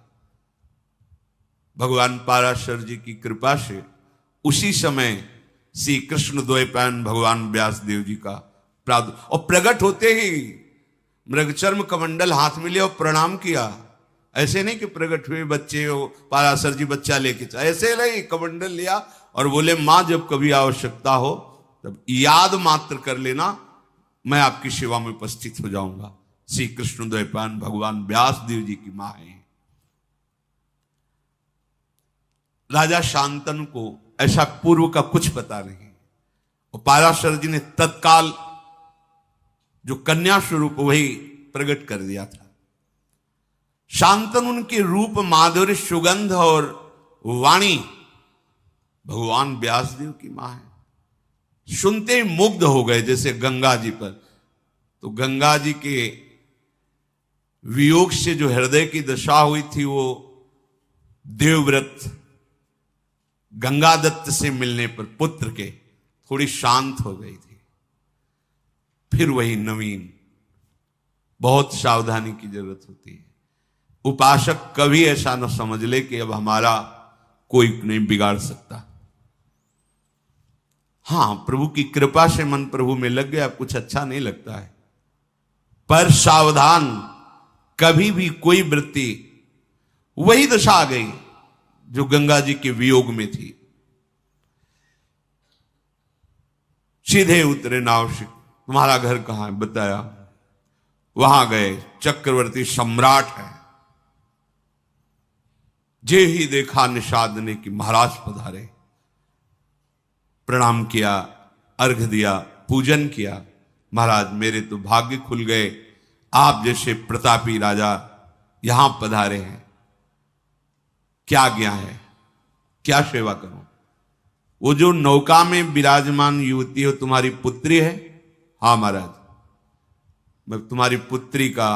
भगवान पाराशर जी की कृपा से उसी समय श्री कृष्ण द्वैपायन भगवान व्यासदेव जी का और प्रकट होते ही मृगचर्म कमंडल हाथ में लिया और प्रणाम किया। ऐसे नहीं कि प्रकट हुए बच्चे हो, पाराशर जी बच्चा लेके चले, ऐसे नहीं, कमंडल लिया और बोले मां जब कभी आवश्यकता हो तब याद मात्र कर लेना, मैं आपकी सेवा में उपस्थित हो जाऊंगा। श्री कृष्ण द्वैपायन भगवान व्यासदेव जी की मां है। राजा शांतनु को ऐसा पूर्व का कुछ पता नहीं, और पाराशर जी ने तत्काल जो कन्या स्वरूप वही प्रकट कर दिया था। शांतनु उनके रूप, माधुर्य, सुगंध और वाणी भगवान व्यासदेव की मां है। सुनते ही मुग्ध हो गए, जैसे गंगा जी पर। तो गंगा जी के वियोग से जो हृदय की दशा हुई थी, वो देवव्रत गंगादत्त से मिलने पर पुत्र के थोड़ी शांत हो गई थी। फिर वही नवीन, बहुत सावधानी की जरूरत होती है। उपासक कभी ऐसा न समझ ले कि अब हमारा कोई नहीं बिगाड़ सकता। हां, प्रभु की कृपा से मन प्रभु में लग गया, कुछ अच्छा नहीं लगता है, पर सावधान, कभी भी कोई वृत्ति, वही दशा आ गई जो गंगा जी के वियोग में थी। सीधे उतरे नाव से, तुम्हारा घर कहां है? बताया। वहां गए, चक्रवर्ती सम्राट है। जे ही देखा निषाद ने कि महाराज पधारे। प्रणाम किया, अर्घ दिया, पूजन किया। महाराज मेरे तो भाग्य खुल गए, आप जैसे प्रतापी राजा यहां पधारे हैं। क्या आज्ञा है, क्या सेवा करूं? वो जो नौका में विराजमान युवती हो, तुम्हारी पुत्री है? हाँ महाराज, मैं तुम्हारी पुत्री का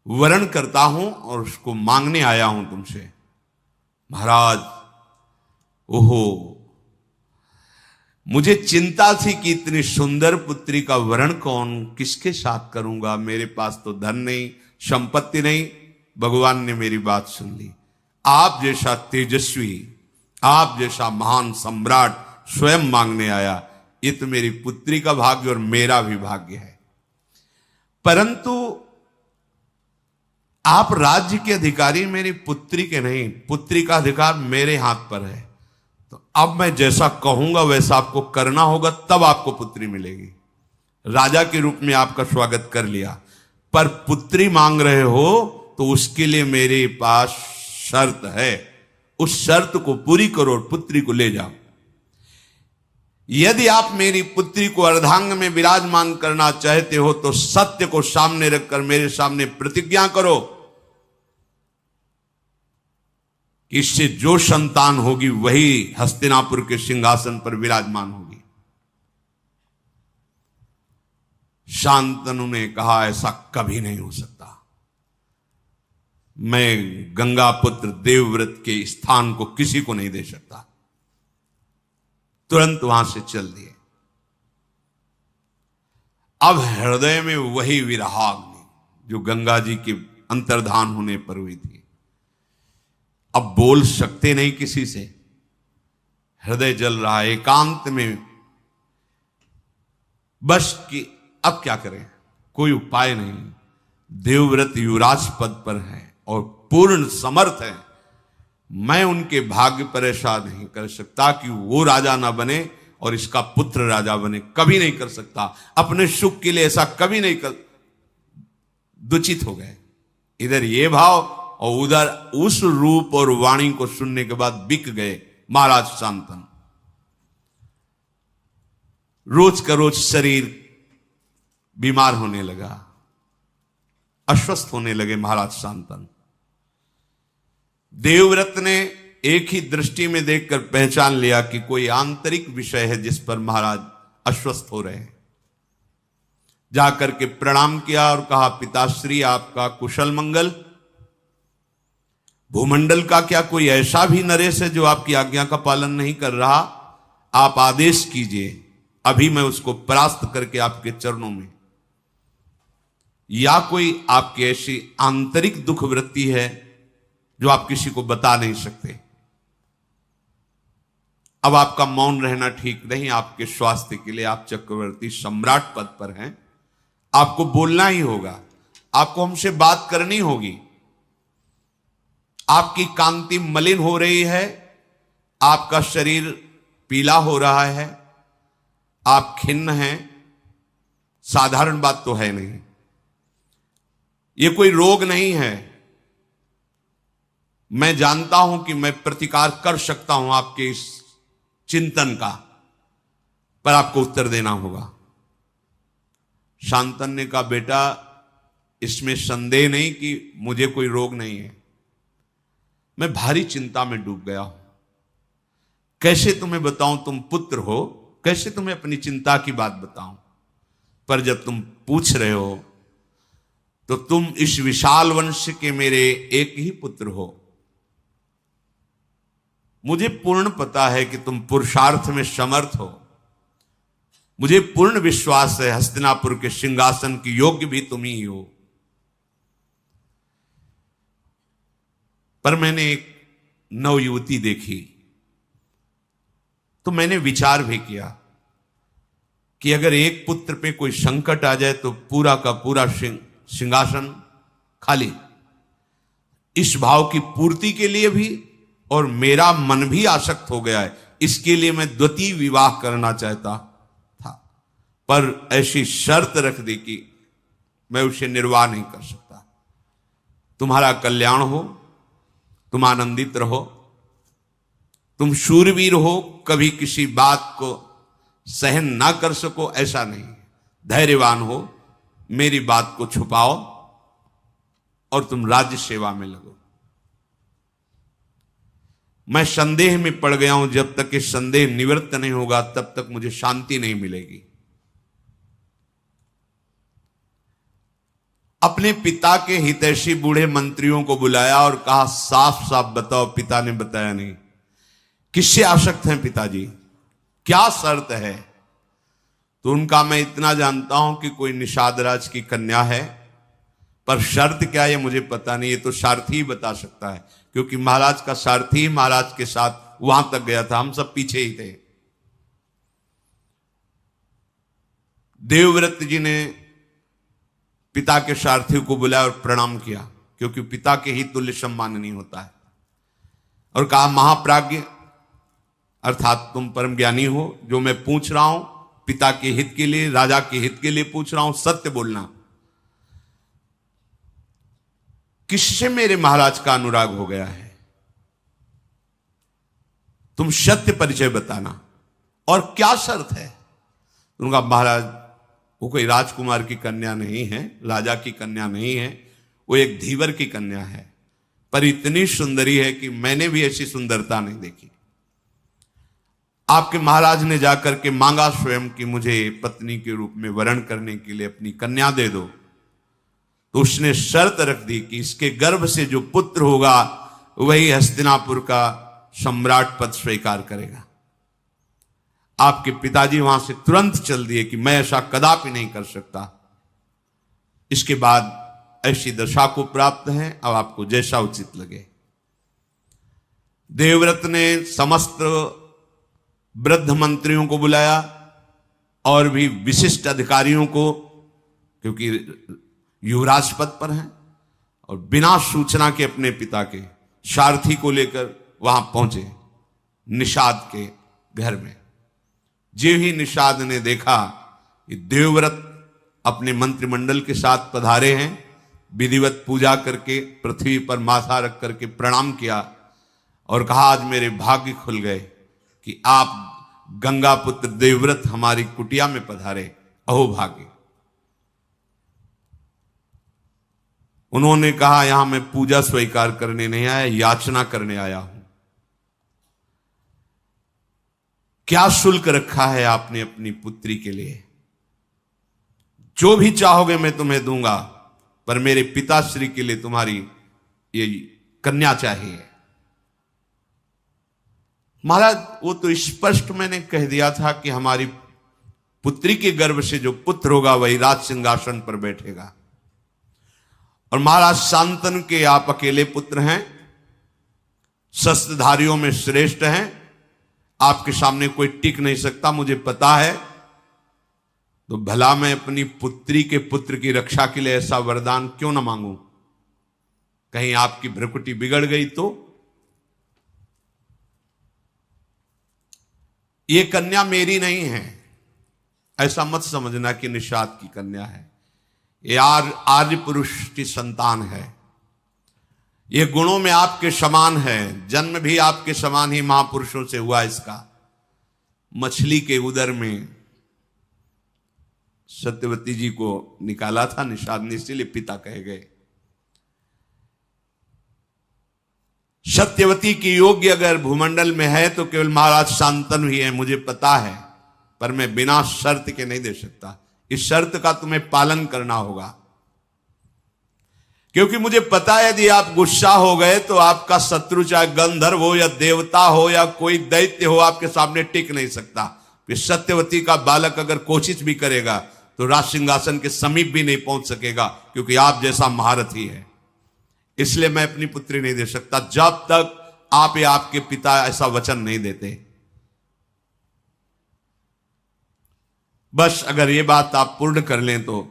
वरण करता हूं और उसको मांगने आया हूं तुमसे। महाराज, ओहो, मुझे चिंता थी कि इतनी सुंदर पुत्री का वरण कौन, किसके साथ करूंगा? मेरे पास तो धन नहीं, संपत्ति नहीं। भगवान ने मेरी बात सुन ली। आप जैसा तेजस्वी, आप जैसा महान सम्राट स्वयं मांगने आया, ये तो मेरी पुत्री का भाग्य और मेरा भी भाग्य है। परंतु आप राज्य के अधिकारी मेरी पुत्री के नहीं, पुत्री का अधिकार मेरे हाथ पर है। तो अब मैं जैसा कहूंगा वैसा आपको करना होगा, तब आपको पुत्री मिलेगी। राजा के रूप में आपका स्वागत कर लिया, पर पुत्री मांग रहे हो तो उसके लिए मेरे पास शर्त है। उस शर्त को पूरी करो और पुत्री को ले जाओ। यदि आप मेरी पुत्री को अर्धांग में विराजमान करना चाहते हो तो सत्य को सामने रखकर मेरे सामने प्रतिज्ञा करो कि इससे जो संतान होगी वही हस्तिनापुर के सिंहासन पर विराजमान होगी। शांतनु ने कहा, ऐसा कभी नहीं हो सकता। मैं गंगा पुत्र देवव्रत के स्थान को किसी को नहीं दे सकता। तुरंत वहां से चल दिए। अब हृदय में वही विरहाग्नि जो गंगा जी के अंतर्धान होने पर हुई थी। अब बोल सकते नहीं किसी से, हृदय जल रहा है एकांत में, बस कि अब क्या करें, कोई उपाय नहीं। देवव्रत युवराज पद पर है और पूर्ण समर्थ है, मैं उनके भाग्य पर ऐसा नहीं कर सकता कि वो राजा ना बने और इसका पुत्र राजा बने, कभी नहीं कर सकता। अपने सुख के लिए ऐसा कभी नहीं कर, दुचित हो गए। इधर ये भाव और उधर उस रूप और वाणी को सुनने के बाद बिक गए महाराज शांतनु। रोज का रोज शरीर बीमार होने लगा, अस्वस्थ होने लगे महाराज शांतनु। देवव्रत ने एक ही दृष्टि में देखकर पहचान लिया कि कोई आंतरिक विषय है जिस पर महाराज अस्वस्थ हो रहे हैं। जाकर के प्रणाम किया और कहा, पिताश्री आपका कुशल मंगल। भूमंडल का क्या कोई ऐसा भी नरेश है जो आपकी आज्ञा का पालन नहीं कर रहा? आप आदेश कीजिए, अभी मैं उसको परास्त करके आपके चरणों में। या कोई आपकी ऐसी आंतरिक दुख वृत्ति है जो आप किसी को बता नहीं सकते? अब आपका मौन रहना ठीक नहीं, आपके स्वास्थ्य के लिए आप चक्रवर्ती सम्राट पद पर हैं, आपको बोलना ही होगा, आपको हमसे बात करनी होगी। आपकी कांति मलिन हो रही है, आपका शरीर पीला हो रहा है, आप खिन्न हैं, साधारण बात तो है नहीं, ये कोई रोग नहीं है। मैं जानता हूं कि मैं प्रतिकार कर सकता हूं आपके इस चिंतन का, पर आपको उत्तर देना होगा। शांतनु ने कहा, बेटा इसमें संदेह नहीं कि मुझे कोई रोग नहीं है, मैं भारी चिंता में डूब गया हूं। कैसे तुम्हें बताऊं, तुम पुत्र हो, कैसे तुम्हें अपनी चिंता की बात बताऊं? पर जब तुम पूछ रहे हो तो तुम इस विशाल वंश के मेरे एक ही पुत्र हो। मुझे पूर्ण पता है कि तुम पुरुषार्थ में समर्थ हो, मुझे पूर्ण विश्वास है हस्तिनापुर के सिंहासन की योग्य भी तुम ही हो। पर मैंने एक नवयुवती देखी तो मैंने विचार भी किया कि अगर एक पुत्र पे कोई संकट आ जाए तो पूरा का पूरा सिंहासन खाली। इस भाव की पूर्ति के लिए भी, और मेरा मन भी आसक्त हो गया है, इसके लिए मैं द्वितीय विवाह करना चाहता था, पर ऐसी शर्त रख दी कि मैं उसे निर्वाह नहीं कर सकता। तुम्हारा कल्याण हो, तुम आनंदित रहो, तुम शूरवीर हो, कभी किसी बात को सहन ना कर सको ऐसा नहीं, धैर्यवान हो, मेरी बात को छुपाओ और तुम राज्य सेवा में लगो। मैं संदेह में पड़ गया हूं, जब तक ये संदेह निवृत्त नहीं होगा तब तक मुझे शांति नहीं मिलेगी। अपने पिता के हितैषी बूढ़े मंत्रियों को बुलाया और कहा, साफ साफ बताओ। पिता ने बताया नहीं। किससे आसक्त हैं पिताजी, क्या शर्त है? तो उनका, मैं इतना जानता हूं कि कोई निषाद राज की कन्या है, पर शर्त क्या है मुझे पता नहीं, ये तो सारथी ही बता सकता है, क्योंकि महाराज का सारथी महाराज के साथ वहां तक गया था, हम सब पीछे ही थे। देवव्रत जी ने पिता के सारथी को बुलाया और प्रणाम किया, क्योंकि पिता के ही तुल्य सम्माननीय होता है, और कहा, महाप्राज्ञ अर्थात तुम परम ज्ञानी हो, जो मैं पूछ रहा हूं पिता के हित के लिए, राजा के हित के लिए पूछ रहा हूं, सत्य बोलना। किससे मेरे महाराज का अनुराग हो गया है? तुम सत्य परिचय बताना, और क्या शर्त है? उनका, महाराज वो कोई राजकुमार की कन्या नहीं है, राजा की कन्या नहीं है, वो एक धीवर की कन्या है, पर इतनी सुंदरी है कि मैंने भी ऐसी सुंदरता नहीं देखी। आपके महाराज ने जाकर के मांगा स्वयं कि मुझे पत्नी के रूप में वरण करने के लिए अपनी कन्या दे दो, तो उसने शर्त रख दी कि इसके गर्भ से जो पुत्र होगा वही हस्तिनापुर का सम्राट पद स्वीकार करेगा। आपके पिताजी वहां से तुरंत चल दिए कि मैं ऐसा कदापि नहीं कर सकता। इसके बाद ऐसी दशा को प्राप्त है, अब आपको जैसा उचित लगे। देवव्रत ने समस्त वृद्ध मंत्रियों को बुलाया और भी विशिष्ट अधिकारियों को, क्योंकि युवराज पद पर हैं, और बिना सूचना के अपने पिता के सारथी को लेकर वहां पहुंचे निषाद के घर में। जो ही निषाद ने देखा कि देवव्रत अपने मंत्रिमंडल के साथ पधारे हैं, विधिवत पूजा करके पृथ्वी पर माथा रख करके प्रणाम किया और कहा, आज मेरे भाग्य खुल गए कि आप गंगा पुत्र देवव्रत हमारी कुटिया में पधारे, अहो भाग्य। उन्होंने कहा, यहां मैं पूजा स्वीकार करने नहीं आया, याचना करने आया हूं। क्या शुल्क रखा है आपने अपनी पुत्री के लिए? जो भी चाहोगे मैं तुम्हें दूंगा, पर मेरे पिताश्री के लिए तुम्हारी ये कन्या चाहिए। महाराज, वो तो स्पष्ट मैंने कह दिया था कि हमारी पुत्री के गर्भ से जो पुत्र होगा वही राज सिंहासन पर बैठेगा। और महाराज शांतनु के आप अकेले पुत्र हैं, शस्त्रधारियों में श्रेष्ठ हैं, आपके सामने कोई टिक नहीं सकता, मुझे पता है। तो भला मैं अपनी पुत्री के पुत्र की रक्षा के लिए ऐसा वरदान क्यों ना मांगू? कहीं आपकी भ्रुकुटी बिगड़ गई तो? ये कन्या मेरी नहीं है, ऐसा मत समझना कि निषाद की कन्या है। ये आर्य पुरुष की संतान है। ये गुणों में आपके समान है, जन्म भी आपके समान ही महापुरुषों से हुआ इसका। मछली के उदर में सत्यवती जी को निकाला था निषाद ने, इसीलिए पिता कहे गए। सत्यवती की योग्य अगर भूमंडल में है तो केवल महाराज शांतनु ही है, मुझे पता है, पर मैं बिना शर्त के नहीं दे सकता। इस शर्त का तुम्हें पालन करना होगा, क्योंकि मुझे पता है यदि आप गुस्सा हो गए तो आपका शत्रु चाहे गंधर्व हो या देवता हो या कोई दैत्य हो, आपके सामने टिक नहीं सकता। फिर सत्यवती का बालक अगर कोशिश भी करेगा तो राज सिंहासन के समीप भी नहीं पहुंच सकेगा, क्योंकि आप जैसा महारथी है। इसलिए मैं अपनी पुत्री नहीं दे सकता जब तक आप या आपके पिता ऐसा वचन नहीं देते। बस अगर ये बात आप पूर्ण कर लें तो।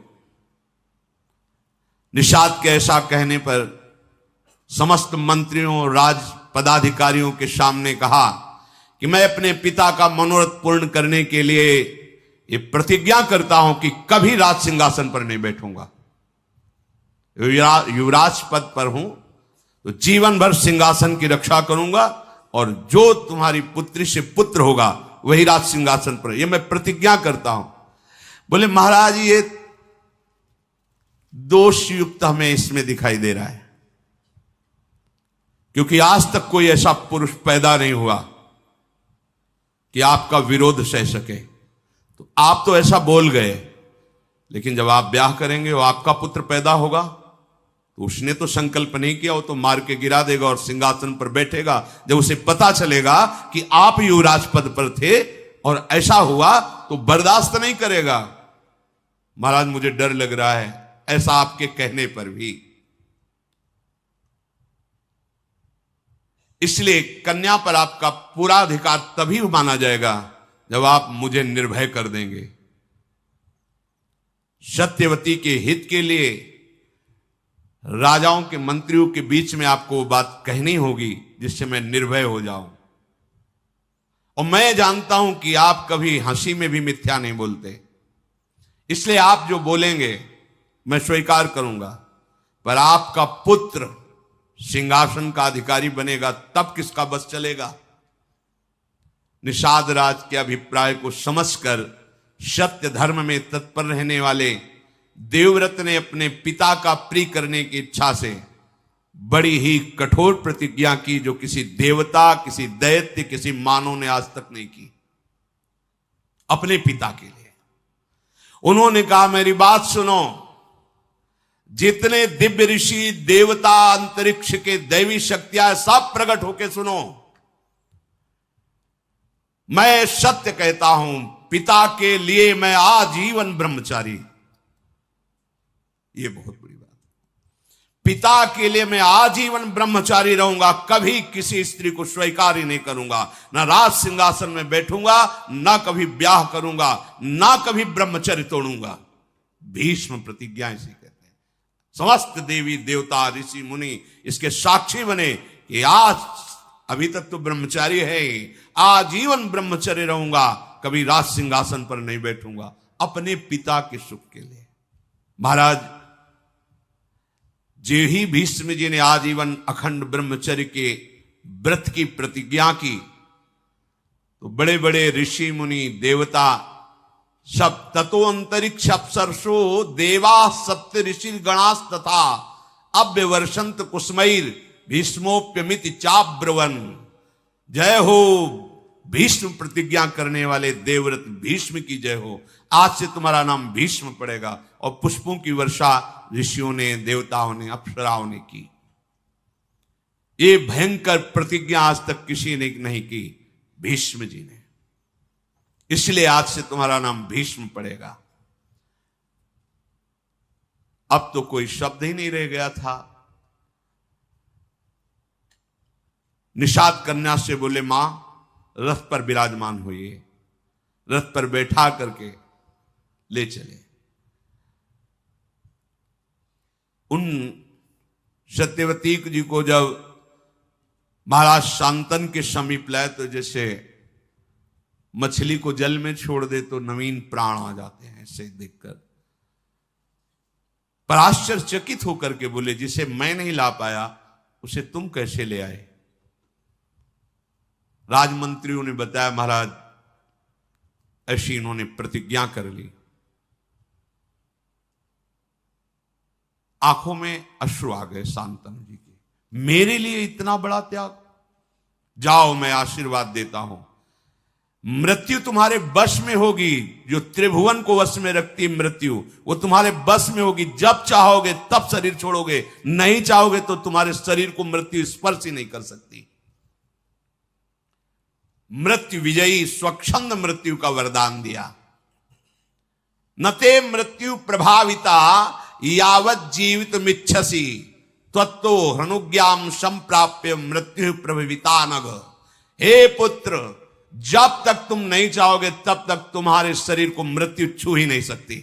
निषाद के ऐसा कहने पर समस्त मंत्रियों और राज पदाधिकारियों के सामने कहा कि मैं अपने पिता का मनोरथ पूर्ण करने के लिए ये प्रतिज्ञा करता हूं कि कभी राज सिंहासन पर नहीं बैठूंगा। युवराज पद पर हूं तो जीवन भर सिंहासन की रक्षा करूंगा, और जो तुम्हारी पुत्री से पुत्र होगा वही राज सिंहासन पर, यह मैं प्रतिज्ञा करता हूं। बोले, महाराज ये दोष युक्त हमें इसमें दिखाई दे रहा है, क्योंकि आज तक कोई ऐसा पुरुष पैदा नहीं हुआ कि आपका विरोध सह सके। तो आप तो ऐसा बोल गए, लेकिन जब आप ब्याह करेंगे और आपका पुत्र पैदा होगा तो उसने तो संकल्प नहीं किया, वो तो मार के गिरा देगा और सिंहासन पर बैठेगा। जब उसे पता चलेगा कि आप युवराज पद पर थे और ऐसा हुआ तो बर्दाश्त नहीं करेगा। महाराज, मुझे डर लग रहा है ऐसा आपके कहने पर भी। इसलिए कन्या पर आपका पूरा अधिकार तभी माना जाएगा जब आप मुझे निर्भय कर देंगे। सत्यवती के हित के लिए राजाओं के मंत्रियों के बीच में आपको वो बात कहनी होगी जिससे मैं निर्भय हो जाऊं। और मैं जानता हूं कि आप कभी हंसी में भी मिथ्या नहीं बोलते, इसलिए आप जो बोलेंगे मैं स्वीकार करूंगा। पर आपका पुत्र सिंहासन का अधिकारी बनेगा तब किसका बस चलेगा? निषाद राज के अभिप्राय को समझकर सत्य धर्म में तत्पर रहने वाले देवव्रत ने अपने पिता का प्रिय करने की इच्छा से बड़ी ही कठोर प्रतिज्ञा की, जो किसी देवता, किसी दैत्य, किसी मानव ने आज तक नहीं की अपने पिता के लिए। उन्होंने कहा, मेरी बात सुनो, जितने दिव्य ऋषि, देवता, अंतरिक्ष के दैवी शक्तियां सब प्रकट होके सुनो। मैं सत्य कहता हूं, पिता के लिए मैं आजीवन ब्रह्मचारी। ये बहुत बड़ी बात। पिता के लिए मैं आजीवन ब्रह्मचारी रहूंगा, कभी किसी स्त्री को स्वीकार ही नहीं करूंगा, ना राज सिंहासन में बैठूंगा, ना कभी ब्याह करूंगा, ना कभी ब्रह्मचर्य तोड़ूंगा। भीष्म प्रतिज्ञा इसे कहते हैं। समस्त देवी देवता ऋषि मुनि इसके साक्षी बने कि आज अभी तक तो ब्रह्मचारी है, आजीवन ब्रह्मचर्य रहूंगा, कभी राज सिंहासन पर नहीं बैठूंगा, अपने पिता के सुख के लिए। महाराज जे ही भीष्म जी ने आजीवन अखंड ब्रह्मचर्य के व्रत की प्रतिज्ञा की, तो बड़े बड़े ऋषि मुनि देवता सब, ततो अंतरिक्ष अप्सरसो देवा सप्त ऋषि गणास तथा अव्यवर्षंत कुसुमैर भीष्मोप्यमित चाब्रवन। जय हो भीष्म प्रतिज्ञा करने वाले देवव्रत भीष्म की जय हो। आज से तुम्हारा नाम भीष्म पड़ेगा। और पुष्पों की वर्षा ऋषियों ने, देवताओं ने, अप्सराओं ने की। ये भयंकर प्रतिज्ञा आज तक किसी ने नहीं की, भीष्म जी ने। इसलिए आज से तुम्हारा नाम भीष्म पड़ेगा। अब तो कोई शब्द ही नहीं रह गया था। निषाद कन्या से बोले, मां रथ पर विराजमान होइए। रथ पर बैठा करके ले चले। उन सत्यवती जी को जब महाराज शांतन के समीप लाए, तो जैसे मछली को जल में छोड़ दे तो नवीन प्राण आ जाते हैं, ऐसे देखकर पर आश्चर्यचकित होकर के बोले, जिसे मैं नहीं ला पाया उसे तुम कैसे ले आए? राजमंत्रियों ने बताया, महाराज ऐसी इन्होंने प्रतिज्ञा कर ली। आंखों में अश्रु आ गए शांतनु जी के, मेरे लिए इतना बड़ा त्याग। जाओ, मैं आशीर्वाद देता हूं, मृत्यु तुम्हारे वश में होगी। जो त्रिभुवन को वश में रखती मृत्यु, वो तुम्हारे वश में होगी। जब चाहोगे तब शरीर छोड़ोगे, नहीं चाहोगे तो तुम्हारे शरीर को मृत्यु स्पर्श ही नहीं कर सकती। मृत्यु विजयी स्वच्छंद मृत्यु का वरदान दिया। नते मृत्यु प्रभाविता यावत जीवित मिच्छसी त्वत्तो हनुज्ञाम संप्राप्य मृत्यु प्रभाविता नग। हे पुत्र, जब तक तुम नहीं चाहोगे तब तक तुम्हारे शरीर को मृत्यु छू ही नहीं सकती।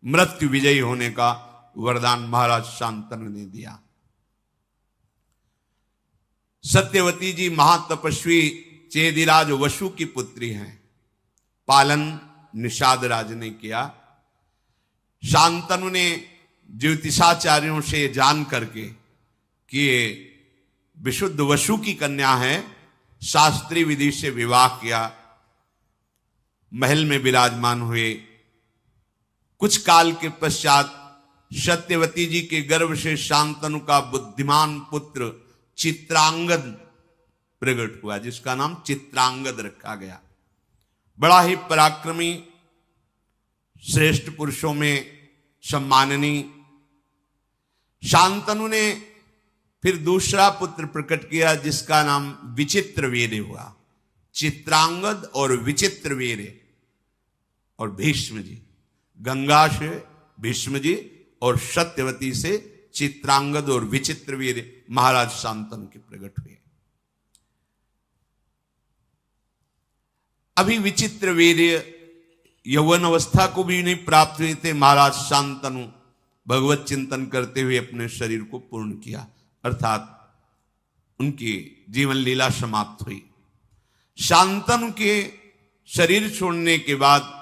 मृत्यु विजयी होने का वरदान महाराज शांतनु ने दिया। सत्यवती जी महातपस्वी चेदिराज वसु की पुत्री हैं। पालन निषाद राज ने किया। शांतनु ने ज्योतिषाचार्यों से जान करके कि ये विशुद्ध वसु की कन्या है, शास्त्रीय विधि से विवाह किया। महल में विराजमान हुए। कुछ काल के पश्चात सत्यवती जी के गर्भ से शांतनु का बुद्धिमान पुत्र चित्रांगद प्रकट हुआ, जिसका नाम चित्रांगद रखा गया। बड़ा ही पराक्रमी, श्रेष्ठ पुरुषों में सम्माननीय। शांतनु ने फिर दूसरा पुत्र प्रकट किया, जिसका नाम विचित्रवीर्य हुआ। चित्रांगद और विचित्रवीर्य और भीष्म जी, गंगा से भीष्म जी और सत्यवती से चित्रांगद और विचित्रवीर्य महाराज शांतनु के प्रकट हुए। अभी विचित्रवीर्य यौवन अवस्था को भी नहीं प्राप्त हुए थे। महाराज शांतनु भगवत चिंतन करते हुए अपने शरीर को पूर्ण किया, अर्थात उनकी जीवन लीला समाप्त हुई। शांतनु के शरीर छोड़ने के बाद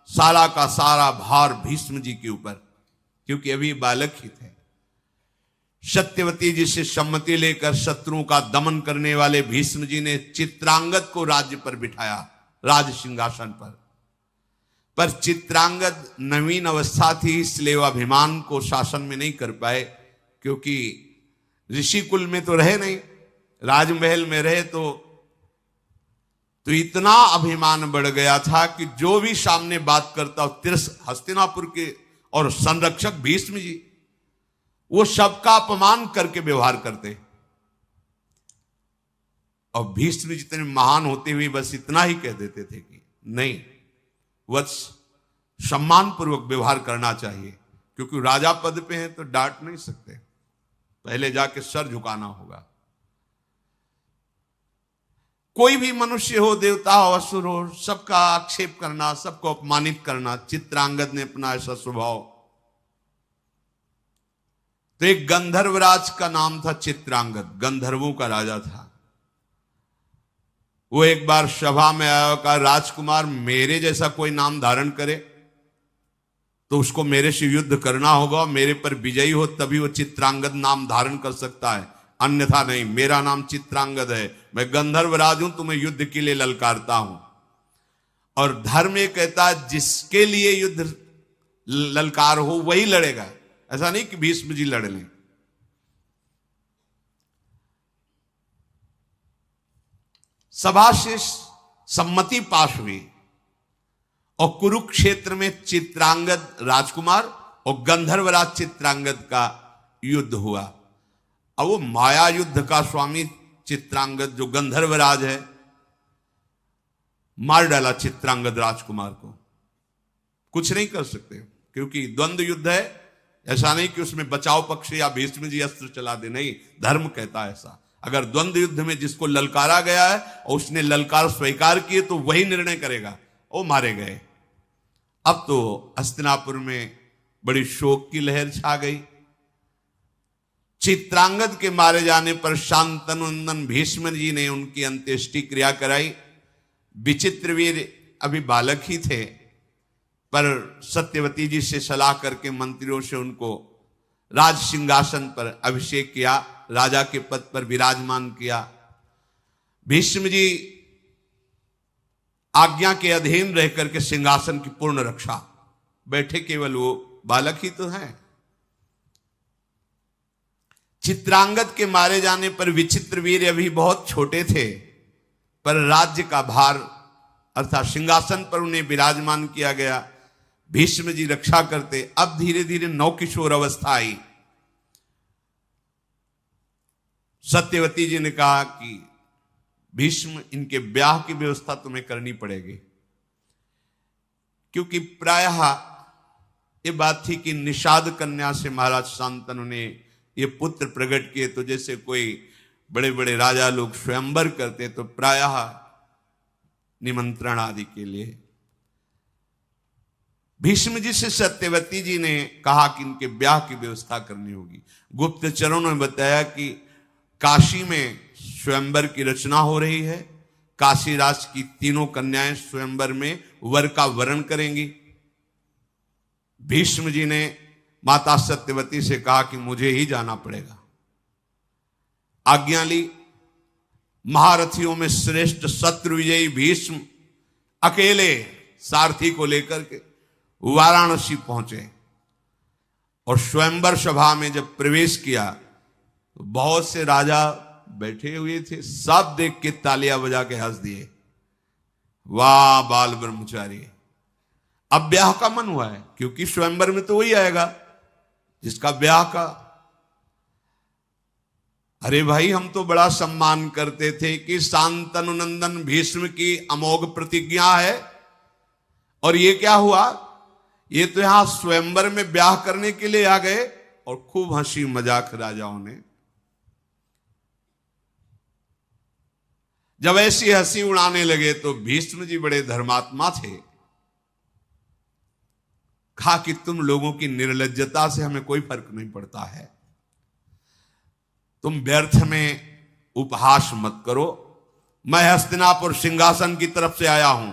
सारा का सारा भार भीष्म जी के ऊपर, क्योंकि अभी बालक ही थे। सत्यवती जी से सम्मति लेकर शत्रुओं का दमन करने वाले भीष्म जी ने चित्रांगद को राज्य पर बिठाया, राज सिंहासन पर चित्रांगद नवीन अवस्था थी, इसलिए वह अभिमान को शासन में नहीं कर पाए। क्योंकि ऋषि कुल में तो रहे नहीं, राजमहल में रहे तो इतना अभिमान बढ़ गया था कि जो भी सामने बात करता हस्तिनापुर के और संरक्षक भीष्म जी, वो सबका अपमान करके व्यवहार करते। और भीष्म जितने महान होते हुए बस इतना ही कह देते थे कि नहीं, वत्स सम्मान पूर्वक व्यवहार करना चाहिए, क्योंकि राजा पद पे हैं तो डांट नहीं सकते, पहले जाके सर झुकाना होगा। कोई भी मनुष्य हो, देवता हो, असुर हो, सबका आक्षेप करना, सबको अपमानित करना, चित्रांगद ने अपना ऐसा स्वभाव। तो एक गंधर्वराज का नाम था चित्रांगद, गंधर्वों का राजा था। वो एक बार सभा में आया, कहा राजकुमार मेरे जैसा कोई नाम धारण करे तो उसको मेरे से युद्ध करना होगा, मेरे पर विजयी हो तभी वो चित्रांगद नाम धारण कर सकता है, अन्यथा नहीं। मेरा नाम चित्रांगद है, मैं गंधर्वराज हूं, तुम्हें युद्ध के लिए ललकारता हूं। और धर्म ये कहता है जिसके लिए युद्ध ललकार हो वही लड़ेगा, ऐसा नहीं कि भीष्म जी लड़ लें। सभा से सम्मति पास हुई और कुरुक्षेत्र में चित्रांगद राजकुमार और गंधर्वराज चित्रांगद का युद्ध हुआ। अब वो माया युद्ध का स्वामी चित्रांगद जो गंधर्वराज है, मार डाला चित्रांगद राजकुमार को। कुछ नहीं कर सकते क्योंकि द्वंद्व युद्ध है, ऐसा नहीं कि उसमें बचाव पक्ष या भीष्म जी अस्त्र चला दे, नहीं, धर्म कहता है ऐसा। अगर द्वंद्व युद्ध में जिसको ललकारा गया है और उसने ललकार स्वीकार किए तो वही निर्णय करेगा, वो मारे गए। अब तो हस्तिनापुर में बड़ी शोक की लहर छा गई। चित्रांगद के मारे जाने पर शांतनुनंदन भीष्म जी ने उनकी अंत्येष्टि क्रिया कराई। विचित्रवीर अभी बालक ही थे, पर सत्यवती जी से सलाह करके मंत्रियों से उनको राज सिंहासन पर अभिषेक किया, राजा के पद पर विराजमान किया। भीष्म जी आज्ञा के अधीन रह करके सिंहासन की पूर्ण रक्षा, बैठे केवल वो बालक ही तो हैं। चित्रांगद के मारे जाने पर विचित्रवीर अभी बहुत छोटे थे, पर राज्य का भार अर्थात सिंहासन पर उन्हें विराजमान किया गया। भीष्म जी रक्षा करते। अब धीरे धीरे नवकिशोर अवस्था आई। सत्यवती जी ने कहा कि भीष्म इनके ब्याह की व्यवस्था तुम्हें करनी पड़ेगी, क्योंकि प्रायः ये बात थी कि निषाद कन्या से महाराज शांतनु ने ये पुत्र प्रकट किए, तो जैसे कोई बड़े बड़े राजा लोग स्वयंवर करते तो प्रायः निमंत्रण आदि के लिए। भीष्म जी से सत्यवती जी ने कहा कि इनके ब्याह की व्यवस्था करनी होगी। गुप्तचरों ने बताया कि काशी में स्वयंवर की रचना हो रही है, काशी राज की तीनों कन्याएं स्वयंवर में वर का वरण करेंगी। भीष्म जी ने माता सत्यवती से कहा कि मुझे ही जाना पड़ेगा। आज्ञा ली। महारथियों में श्रेष्ठ शत्रु विजयी भीष्म अकेले सारथी को लेकर के वाराणसी पहुंचे और स्वयंवर सभा में जब प्रवेश किया तो बहुत से राजा बैठे हुए थे, सब देख के तालियां बजा के हंस दिए, वाह बाल ब्रह्मचारी। अब ब्याह का मन हुआ है, क्योंकि स्वयंवर में तो वही आएगा जिसका ब्याह का। अरे भाई, हम तो बड़ा सम्मान करते थे कि शांतनुनंदन भीष्म की अमोघ प्रतिज्ञा है, और ये क्या हुआ, ये तो यहां स्वयंवर में ब्याह करने के लिए आ गए। और खूब हंसी मजाक राजाओं ने। जब ऐसी हंसी उड़ाने लगे तो भीष्म जी बड़े धर्मात्मा थे। कहा कि तुम लोगों की निर्लज्जता से हमें कोई फर्क नहीं पड़ता है, तुम व्यर्थ में उपहास मत करो। मैं हस्तिनापुर सिंहासन की तरफ से आया हूं,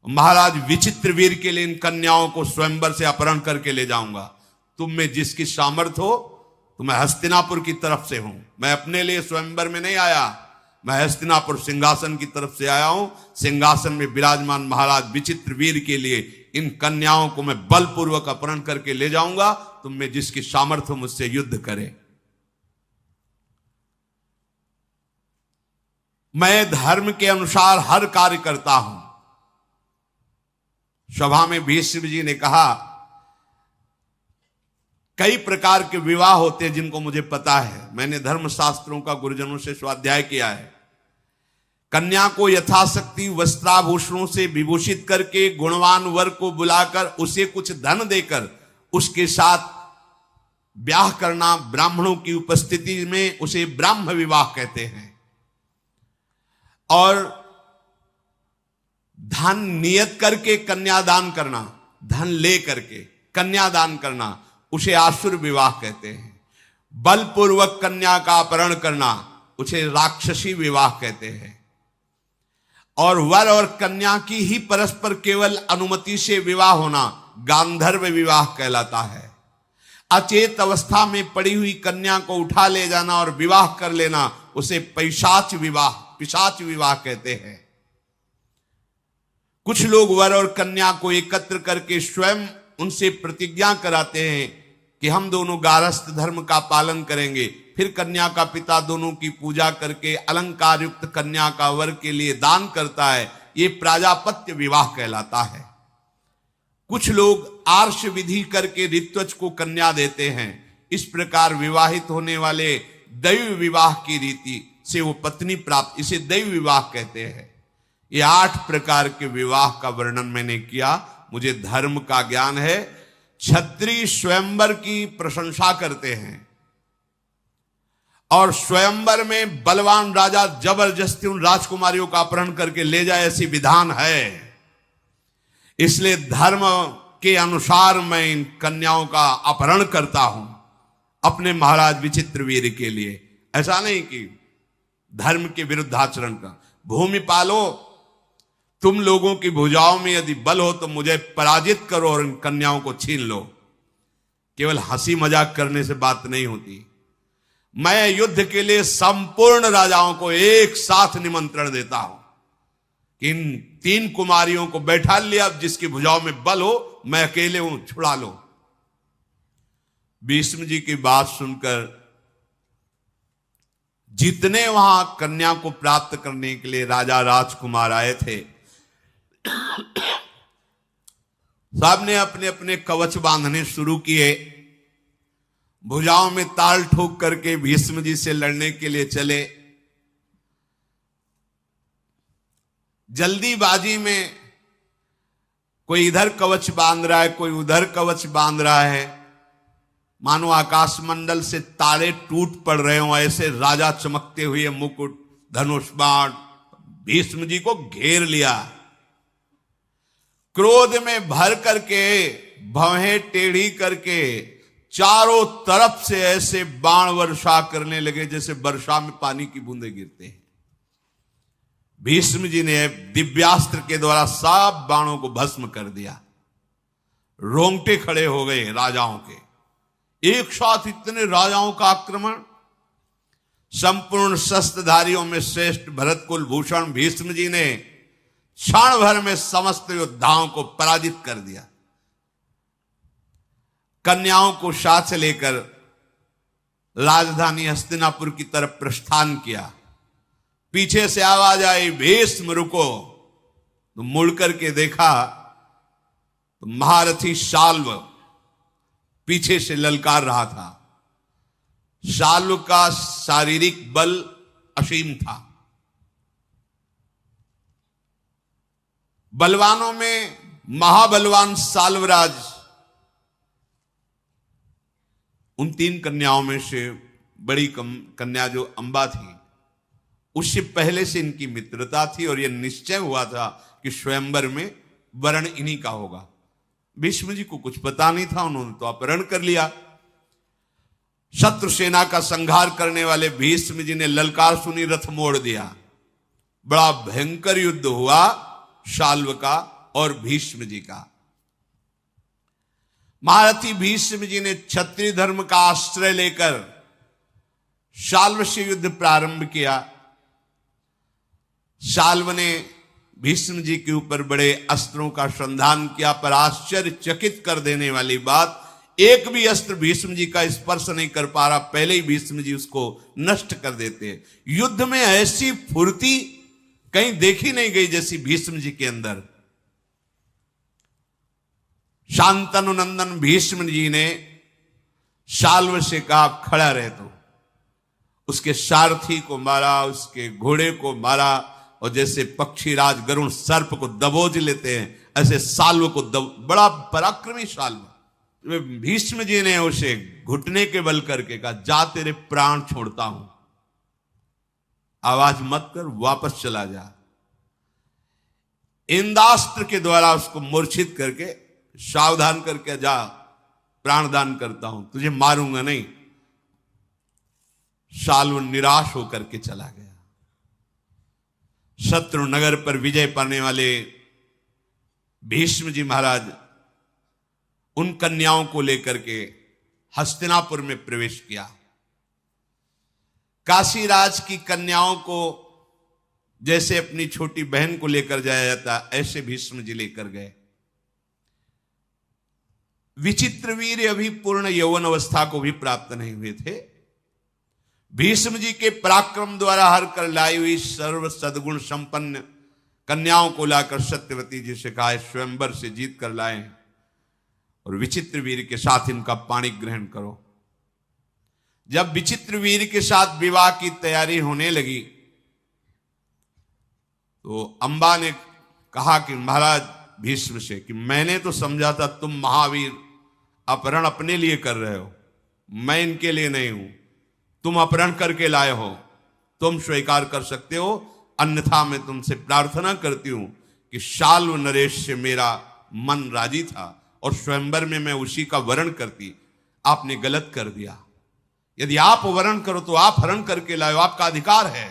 महाराज विचित्रवीर के लिए इन कन्याओं को स्वयंवर से अपहरण करके ले जाऊंगा। तुम में जिसकी सामर्थ्य हो, तो मैं हस्तिनापुर की तरफ से हूं। मैं अपने लिए स्वयंवर में नहीं आया, मैं हस्तिनापुर सिंहासन की तरफ से आया हूं। सिंहासन में विराजमान महाराज विचित्रवीर के लिए इन कन्याओं को मैं बलपूर्वक अपहरण करके ले जाऊंगा। तुम में जिसकी सामर्थ्य हो मुझसे युद्ध करे। मैं धर्म के अनुसार हर कार्य करता हूं। सभा में भीष्म जी ने कहा, कई प्रकार के विवाह होते हैं जिनको मुझे पता है, मैंने धर्म शास्त्रों का गुरुजनों से स्वाध्याय किया है। कन्या को यथाशक्ति वस्त्राभूषणों से विभूषित करके गुणवान वर को बुलाकर उसे कुछ धन देकर उसके साथ ब्याह करना, ब्राह्मणों की उपस्थिति में उसे ब्राह्म विवाह कहते हैं। और धन नियत करके कन्यादान करना, धन ले करके कन्यादान करना, उसे आसुर विवाह कहते हैं। बलपूर्वक कन्या का अपहरण करना, उसे राक्षसी विवाह कहते हैं। और वर और कन्या की ही परस्पर केवल अनुमति से विवाह होना गांधर्व विवाह कहलाता है। अचेत अवस्था में पड़ी हुई कन्या को उठा ले जाना और विवाह कर लेना, उसे पिशाच विवाह कहते हैं। कुछ लोग वर और कन्या को एकत्र करके स्वयं उनसे प्रतिज्ञा कराते हैं कि हम दोनों गारस्थ धर्म का पालन करेंगे। फिर कन्या का पिता दोनों की पूजा करके अलंकार युक्त कन्या का वर के लिए दान करता है। ये प्राजापत्य विवाह कहलाता है। कुछ लोग आर्ष विधि करके ऋत्वज को कन्या देते हैं। इस प्रकार विवाहित होने वाले दैव विवाह की रीति से वो पत्नी प्राप्त, इसे दैव विवाह कहते हैं। ये 8 प्रकार के विवाह का वर्णन मैंने किया। मुझे धर्म का ज्ञान है। क्षत्रिय स्वयंवर की प्रशंसा करते हैं और स्वयंवर में बलवान राजा जबरदस्ती उन राजकुमारियों का अपहरण करके ले जाए, ऐसी विधान है। इसलिए धर्म के अनुसार मैं इन कन्याओं का अपहरण करता हूं अपने महाराज विचित्रवीर्य के लिए। ऐसा नहीं कि धर्म के विरुद्ध आचरण का। भूमि पालो, तुम लोगों की भुजाओं में यदि बल हो तो मुझे पराजित करो और इन कन्याओं को छीन लो। केवल हंसी मजाक करने से बात नहीं होती। मैं युद्ध के लिए संपूर्ण राजाओं को एक साथ निमंत्रण देता हूं कि इन 3 कुमारियों को बैठा लिया, अब जिसकी भुजाओं में बल हो मैं अकेले हूं, छुड़ा लो। भीष्म जी की बात सुनकर जितने वहां कन्या को प्राप्त करने के लिए राजा राजकुमार आए थे, सबने अपने अपने कवच बांधने शुरू किए। भुजाओं में ताल ठोक करके भीष्म जी से लड़ने के लिए चले। जल्दीबाजी में कोई इधर कवच बांध रहा है, कोई उधर कवच बांध रहा है, मानो आकाश मंडल से तारे टूट पड़ रहे हो। ऐसे राजा चमकते हुए मुकुट, धनुष बाण भीष्म जी को घेर लिया। क्रोध में भर करके भवें टेढ़ी करके चारों तरफ से ऐसे बाण वर्षा करने लगे जैसे वर्षा में पानी की बूंदें गिरते हैं। भीष्म जी ने दिव्यास्त्र के द्वारा सब बाणों को भस्म कर दिया। रोंगटे खड़े हो गए राजाओं के। एक साथ इतने राजाओं का आक्रमण। संपूर्ण शस्त्रधारियों में श्रेष्ठ भरत कुल भूषण भीष्म जी ने क्षण भर में समस्त योद्धाओं को पराजित कर दिया। कन्याओं को साथ लेकर राजधानी हस्तिनापुर की तरफ प्रस्थान किया। पीछे से आवाज आई, भीष्म रुको। तो मुड़ करके देखा तो महारथी शाल्व पीछे से ललकार रहा था। शाल्व का शारीरिक बल असीम था। बलवानों में महाबलवान साल्वराज उन 3 कन्याओं में से बड़ी कन्या जो अंबा थी, उससे पहले से इनकी मित्रता थी और यह निश्चय हुआ था कि स्वयंवर में वर्ण इन्हीं का होगा। भीष्म जी को कुछ पता नहीं था, उन्होंने तो अपहरण कर लिया। शत्रु सेना का संहार करने वाले भीष्म जी ने ललकार सुनी, रथ मोड़ दिया। बड़ा भयंकर युद्ध हुआ शाल्व का और भीष्म जी का। महारथी भीष्म जी ने क्षत्रिय धर्म का आश्रय लेकर शाल्व से युद्ध प्रारंभ किया। शाल्व ने भीष्म जी के ऊपर बड़े अस्त्रों का संधान किया, पर आश्चर्यचकित कर देने वाली बात, एक भी अस्त्र भीष्म जी का स्पर्श नहीं कर पा रहा, पहले ही भीष्म जी उसको नष्ट कर देते। युद्ध में ऐसी फुर्ती कहीं देखी नहीं गई जैसी भीष्म जी के अंदर। शांतनु नंदन भीष्म जी ने शाल्व से कहा, खड़ा रहे। तो उसके सारथी को मारा, उसके घोड़े को मारा, और जैसे पक्षीराज गरुण सर्प को दबोच लेते हैं, ऐसे साल्व को बड़ा पराक्रमी साल्व। भीष्म जी ने उसे घुटने के बल करके कहा, जा तेरे प्राण छोड़ता हूं, आवाज मत कर, वापस चला जा। इंद्रास्त्र के द्वारा उसको मूर्छित करके सावधान करके, जा प्राणदान करता हूं, तुझे मारूंगा नहीं। साल्व निराश होकर के चला गया। शत्रु नगर पर विजय पाने वाले भीष्म जी महाराज उन कन्याओं को लेकर के हस्तिनापुर में प्रवेश किया। काशीराज की कन्याओं को जैसे अपनी छोटी बहन को लेकर जाया जाता, ऐसे भीष्म जी लेकर गए। विचित्रवीर्य अभी पूर्ण यौवन अवस्था को भी प्राप्त नहीं हुए थे। भीष्म जी के पराक्रम द्वारा हर कर लाई हुई सर्व सद्गुण संपन्न कन्याओं को लाकर सत्यवती जी से कहा, स्वयंवर से जीत कर लाए और विचित्रवीर्य के साथ इनका पाणी ग्रहण करो। जब विचित्रवीर्य के साथ विवाह की तैयारी होने लगी तो अंबा ने कहा कि महाराज भीष्म से कि मैंने तो समझा था तुम महावीर अपहरण अपने लिए कर रहे हो, मैं इनके लिए नहीं हूं। तुम अपहरण करके लाए हो, तुम स्वीकार कर सकते हो, अन्यथा मैं तुमसे प्रार्थना करती हूं कि शाल्व नरेश से मेरा मन राजी था और स्वयंवर में मैं उसी का वरण करती। आपने गलत कर दिया। यदि आप वरण करो तो आप हरण करके लाओ, आपका अधिकार है।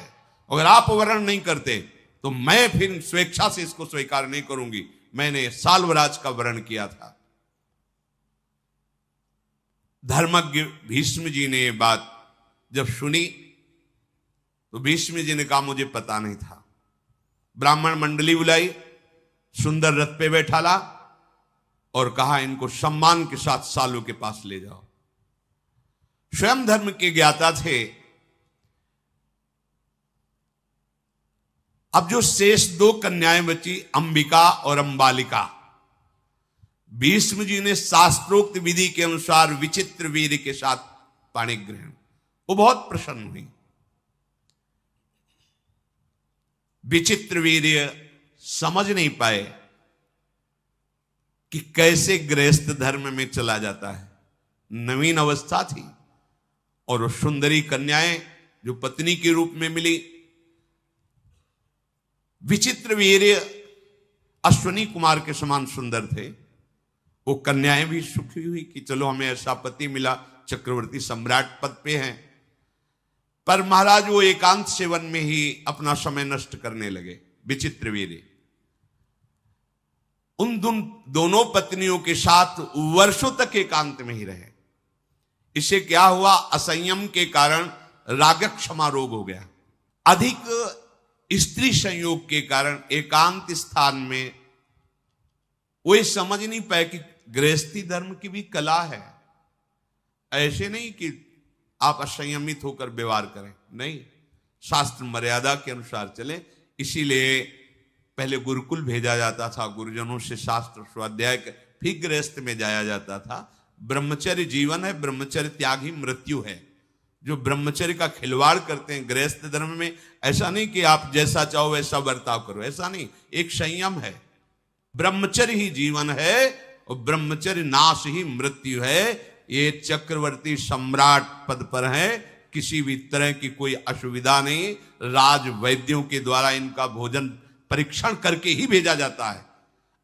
अगर आप वरण नहीं करते तो मैं फिर स्वेच्छा से इसको स्वीकार नहीं करूंगी। मैंने साल्वराज का वरण किया था। धर्मज्ञ भीष्म जी ने ये बात जब सुनी तो भीष्म जी ने कहा, मुझे पता नहीं था। ब्राह्मण मंडली बुलाई, सुंदर रथ पे बैठाला और कहा, इनको सम्मान के साथ सालों के पास ले जाओ। स्वयं धर्म के ज्ञाता थे। अब जो शेष दो कन्याएं बची, अंबिका और अंबालिका, भीष्म जी ने शास्त्रोक्त विधि के अनुसार विचित्रवीर्य के साथ पाणी ग्रहण, वो बहुत प्रसन्न हुई। विचित्रवीर्य समझ नहीं पाए कि कैसे गृहस्थ धर्म में चला जाता है। नवीन अवस्था थी और वो सुंदरी कन्याएं जो पत्नी के रूप में मिली। विचित्रवीर्य अश्वनी कुमार के समान सुंदर थे। वो कन्याएं भी सुखी हुई कि चलो हमें ऐसा पति मिला, चक्रवर्ती सम्राट पद पे हैं। पर महाराज वो एकांत सेवन में ही अपना समय नष्ट करने लगे। विचित्रवीर्य उन दोनों पत्नियों के साथ वर्षों तक एकांत में ही रहे। इससे क्या हुआ, असंयम के कारण रागक्षमा रोग हो गया। अधिक स्त्री संयोग के कारण एकांत स्थान में वो ये समझ नहीं पाए कि गृहस्थी धर्म की भी कला है। ऐसे नहीं कि आप असंयमित होकर व्यवहार करें, नहीं, शास्त्र मर्यादा के अनुसार चले। इसीलिए पहले गुरुकुल भेजा जाता था, गुरुजनों से शास्त्र स्वाध्याय, फिर गृहस्थ में जाया जाता था। ब्रह्मचर्य जीवन है, ब्रह्मचर्य त्याग ही मृत्यु है। जो ब्रह्मचर्य का खिलवाड़ करते हैं गृहस्थ धर्म में, ऐसा नहीं कि आप जैसा चाहो वैसा बर्ताव करो, ऐसा नहीं, एक संयम है। ब्रह्मचर्य ही जीवन है और ब्रह्मचर्य नाश ही मृत्यु है। ये चक्रवर्ती सम्राट पद पर है, किसी भी तरह की कोई असुविधा नहीं। राज वैद्यों के द्वारा इनका भोजन परीक्षण करके ही भेजा जाता है।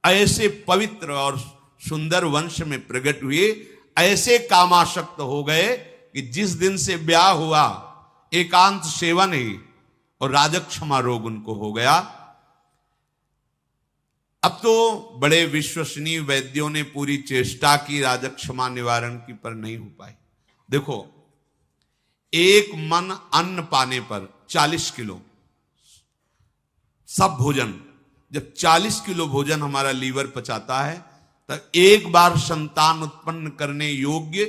ऐसे पवित्र और सुंदर वंश में प्रकट हुए, ऐसे कामासक्त हो गए कि जिस दिन से ब्याह हुआ एकांत सेवन ही और राजक्षमा रोग उनको हो गया। अब तो बड़े विश्वसनीय वैद्यों ने पूरी चेष्टा की राजक्षमा निवारण की, पर नहीं हो पाई। देखो, एक मन अन्न पाने पर 40 किलो सब भोजन, जब 40 किलो भोजन हमारा लीवर पचाता है तो एक बार संतान उत्पन्न करने योग्य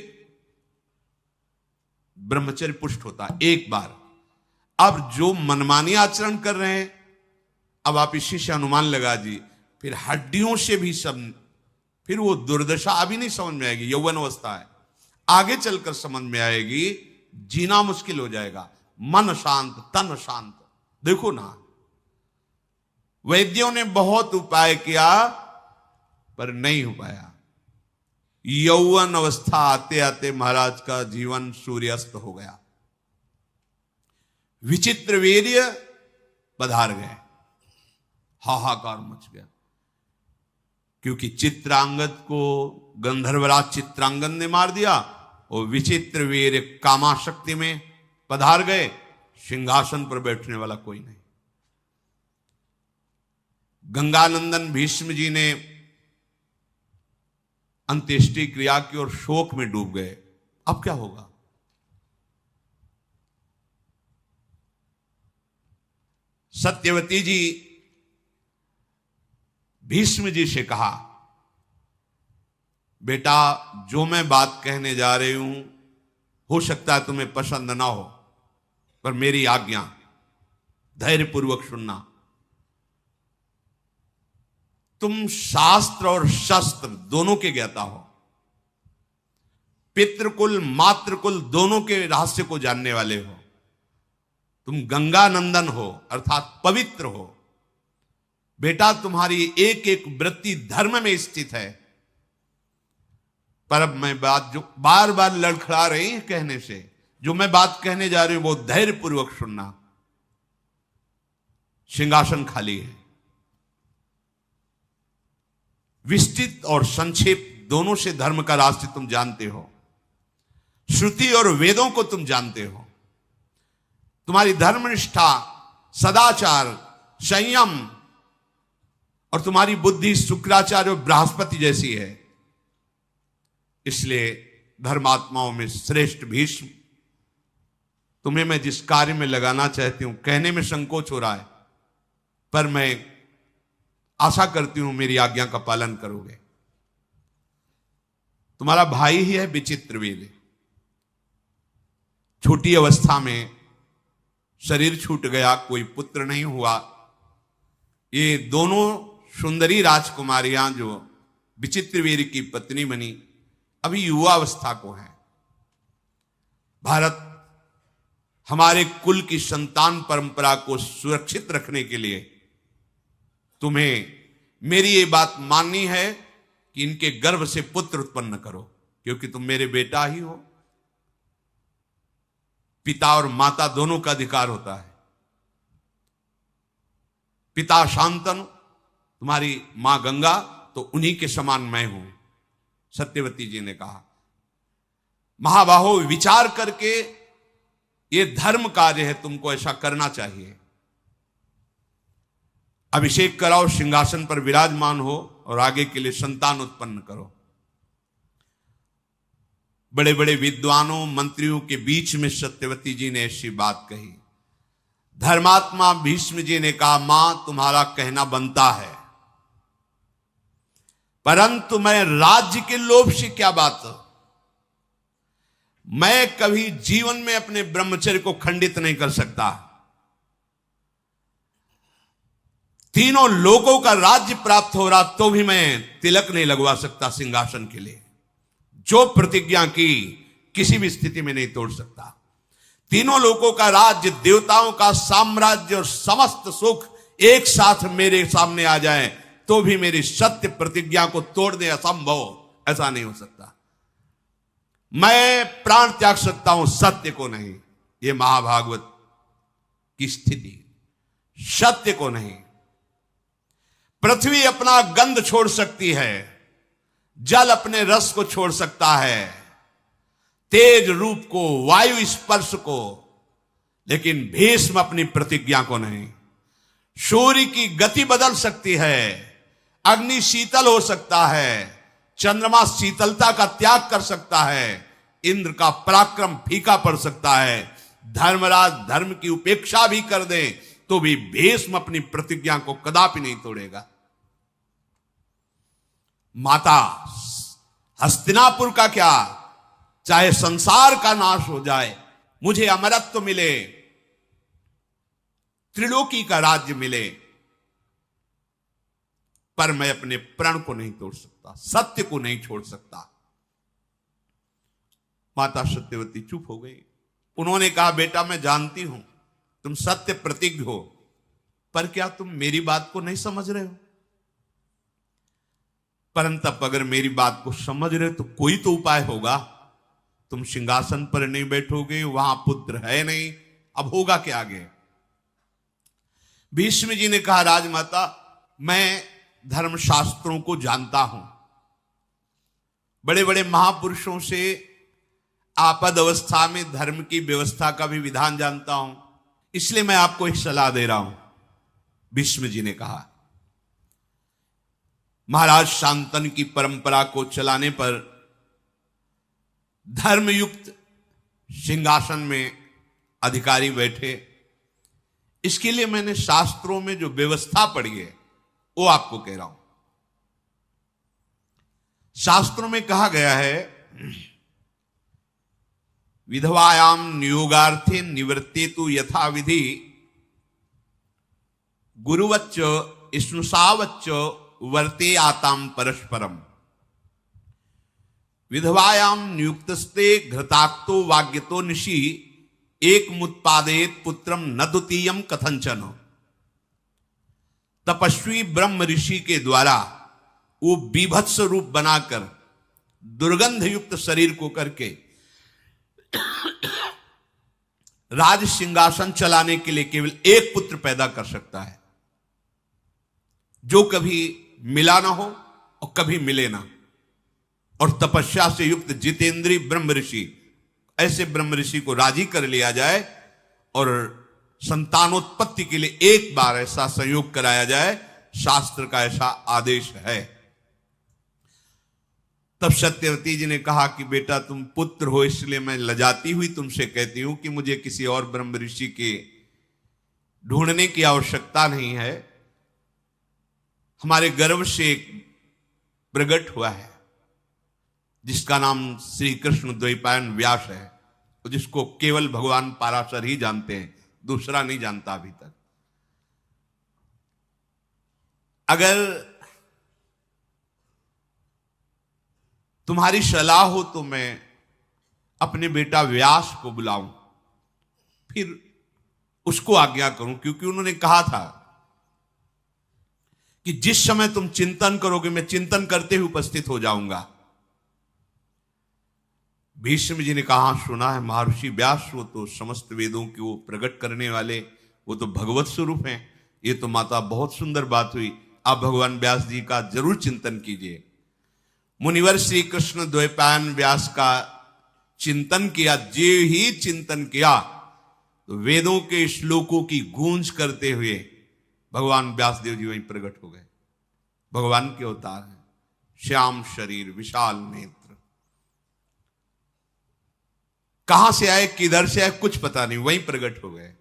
ब्रह्मचर्य पुष्ट होता है, एक बार। अब जो मनमानी आचरण कर रहे हैं, अब आप इसी से अनुमान लगा जी, फिर हड्डियों से भी सब, फिर वो दुर्दशा अभी नहीं समझ में आएगी, यौवन अवस्था है, आगे चलकर समझ में आएगी। जीना मुश्किल हो जाएगा। मन शांत तन शांत। देखो ना, वैद्यों ने बहुत उपाय किया पर नहीं हो पाया। यौवन अवस्था आते आते महाराज का जीवन सूर्यास्त हो गया। विचित्र वीर्य पधार गए, हाहाकार मच गया, क्योंकि चित्रांगद को गंधर्वराज चित्रांगद ने मार दिया और विचित्र वीर्य कामाशक्ति में पधार गए। सिंहासन पर बैठने वाला कोई नहीं। गंगानंदन भीष्म जी ने अंत्येष्टि क्रिया की और शोक में डूब गए। अब क्या होगा? सत्यवती जी भीष्म जी से कहा, बेटा जो मैं बात कहने जा रही हूं हो सकता है तुम्हें पसंद ना हो, पर मेरी आज्ञा, धैर्यपूर्वक सुनना। तुम शास्त्र और शस्त्र दोनों के ज्ञाता हो, पितृकुल मातृकुल दोनों के रहस्य को जानने वाले हो। तुम गंगा नंदन हो अर्थात पवित्र हो। बेटा तुम्हारी एक एक वृत्ति धर्म में स्थित है। पर अब मैं बात जो बार बार लड़खड़ा रही है कहने से, जो मैं बात कहने जा रही हूं वो धैर्यपूर्वक सुनना। सिंहासन खाली है। विस्तृत और संक्षेप दोनों से धर्म का रास्ते तुम जानते हो। श्रुति और वेदों को तुम जानते हो। तुम्हारी धर्मनिष्ठा, सदाचार, संयम और तुम्हारी बुद्धि शुक्राचार्य और बृहस्पति जैसी है। इसलिए धर्मात्माओं में श्रेष्ठ भीष्म, तुम्हें मैं जिस कार्य में लगाना चाहती हूं, कहने में संकोच हो रहा है, पर मैं आशा करती हूं मेरी आज्ञा का पालन करोगे। तुम्हारा भाई ही है विचित्रवीर्य। छोटी अवस्था में शरीर छूट गया, कोई पुत्र नहीं हुआ। ये दोनों सुंदरी राजकुमारियां जो विचित्रवीर्य की पत्नी बनी, अभी युवा अवस्था को है। भारत हमारे कुल की संतान परंपरा को सुरक्षित रखने के लिए तुम्हें मेरी ये बात माननी है कि इनके गर्भ से पुत्र उत्पन्न करो, क्योंकि तुम मेरे बेटा ही हो। पिता और माता दोनों का अधिकार होता है। पिता शांतनु, तुम्हारी मां गंगा, तो उन्हीं के समान मैं हूं। सत्यवती जी ने कहा, महाबाहो विचार करके ये धर्म कार्य है, तुमको ऐसा करना चाहिए। अभिषेक कराओ, सिंहासन पर विराजमान हो और आगे के लिए संतान उत्पन्न करो। बड़े बड़े विद्वानों मंत्रियों के बीच में सत्यवती जी ने ऐसी बात कही। धर्मात्मा भीष्म जी ने कहा, मां तुम्हारा कहना बनता है, परंतु मैं राज्य के लोभ से क्या बात, मैं कभी जीवन में अपने ब्रह्मचर्य को खंडित नहीं कर सकता। तीनों लोगों का राज्य प्राप्त हो रहा तो भी मैं तिलक नहीं लगवा सकता सिंहासन के लिए। जो प्रतिज्ञा की किसी भी स्थिति में नहीं तोड़ सकता। तीनों लोगों का राज्य, देवताओं का साम्राज्य और समस्त सुख एक साथ मेरे सामने आ जाए तो भी मेरी सत्य प्रतिज्ञा को तोड़ने असंभव, ऐसा नहीं हो सकता। मैं प्राण त्याग सकता हूं, सत्य को नहीं। यह महाभागवत की स्थिति, सत्य को नहीं। पृथ्वी अपना गंध छोड़ सकती है, जल अपने रस को छोड़ सकता है, तेज रूप को, वायु स्पर्श को, लेकिन भीष्म अपनी प्रतिज्ञा को नहीं। सूर्य की गति बदल सकती है, अग्नि शीतल हो सकता है, चंद्रमा शीतलता का त्याग कर सकता है, इंद्र का पराक्रम फीका पड़ सकता है, धर्मराज धर्म की उपेक्षा भी कर दे तो भी भीष्म अपनी प्रतिज्ञा को कदापि नहीं तोड़ेगा। माता हस्तिनापुर का क्या, चाहे संसार का नाश हो जाए, मुझे अमरत्व मिले, त्रिलोकी का राज्य मिले, पर मैं अपने प्रण को नहीं तोड़ सकता, सत्य को नहीं छोड़ सकता। माता सत्यवती चुप हो गई। उन्होंने कहा, बेटा मैं जानती हूं तुम सत्य प्रतिज्ञ हो, पर क्या तुम मेरी बात को नहीं समझ रहे हो? परंतु अगर मेरी बात को समझ रहे हो तो कोई तो उपाय होगा। तुम सिंहासन पर नहीं बैठोगे, वहां पुत्र है नहीं, अब होगा क्या आगे? भीष्म जी ने कहा, राजमाता, मैं धर्मशास्त्रों को जानता हूं, बड़े बड़े महापुरुषों से आपद अवस्था में धर्म की व्यवस्था का भी विधान जानता हूं, इसलिए मैं आपको एक सलाह दे रहा हूं। भीष्म जी ने कहा, महाराज शांतनु की परंपरा को चलाने पर धर्मयुक्त सिंहासन में अधिकारी बैठे, इसके लिए मैंने शास्त्रों में जो व्यवस्था पढ़ी है वो आपको कह रहा हूं। शास्त्रों में कहा गया है, विधवायाम नियोगार्थे निवर्तेतु यथा विधि गुरुवच्च स्नुषावच्च वर्ते आताम परस्परम। विधवायाम नियुक्तस्ते घृताक्तो वाग्यतो निशि एक मुत्पादेत पुत्रम न द्वितीयम कथंचन। तपस्वी ब्रह्म ऋषि के द्वारा वो बीभत्स रूप बनाकर दुर्गंध युक्त शरीर को करके राज सिंहासन चलाने के लिए केवल एक पुत्र पैदा कर सकता है, जो कभी मिला ना हो और कभी मिले ना। और तपस्या से युक्त जितेंद्रीय ब्रह्म ऋषि, ऐसे ब्रह्म ऋषि को राजी कर लिया जाए और संतानोत्पत्ति के लिए एक बार ऐसा संयोग कराया जाए, शास्त्र का ऐसा आदेश है। तब सत्यवती जी ने कहा कि बेटा तुम पुत्र हो, इसलिए मैं लजाती हुई तुमसे कहती हूं कि मुझे किसी और ब्रह्म ऋषि के ढूंढने की आवश्यकता नहीं है। हमारे गर्भ से एक प्रकट हुआ है जिसका नाम श्री कृष्ण द्वैपायन व्यास है, जिसको केवल भगवान पाराशर ही जानते हैं, दूसरा नहीं जानता अभी तक। अगर तुम्हारी सलाह हो तो मैं अपने बेटा व्यास को बुलाऊं, फिर उसको आज्ञा करूं, क्योंकि उन्होंने कहा था कि जिस समय तुम चिंतन करोगे मैं चिंतन करते हुए उपस्थित हो जाऊंगा। भीष्म जी ने कहा, सुना है महर्षि व्यास, वो तो समस्त वेदों के वो प्रकट करने वाले, वो तो भगवत स्वरूप हैं। ये तो माता बहुत सुंदर बात हुई, आप भगवान व्यास जी का जरूर चिंतन कीजिए। मुनिवर श्री कृष्ण द्वैपायन व्यास का चिंतन किया। जे ही चिंतन किया तो वेदों के श्लोकों की गूंज करते हुए भगवान व्यासदेव जी वहीं प्रकट हो गए। भगवान के अवतार हैं, श्याम शरीर, विशाल नेत्र। कहां से आए, किधर से आए, कुछ पता नहीं, वहीं प्रकट हो गए।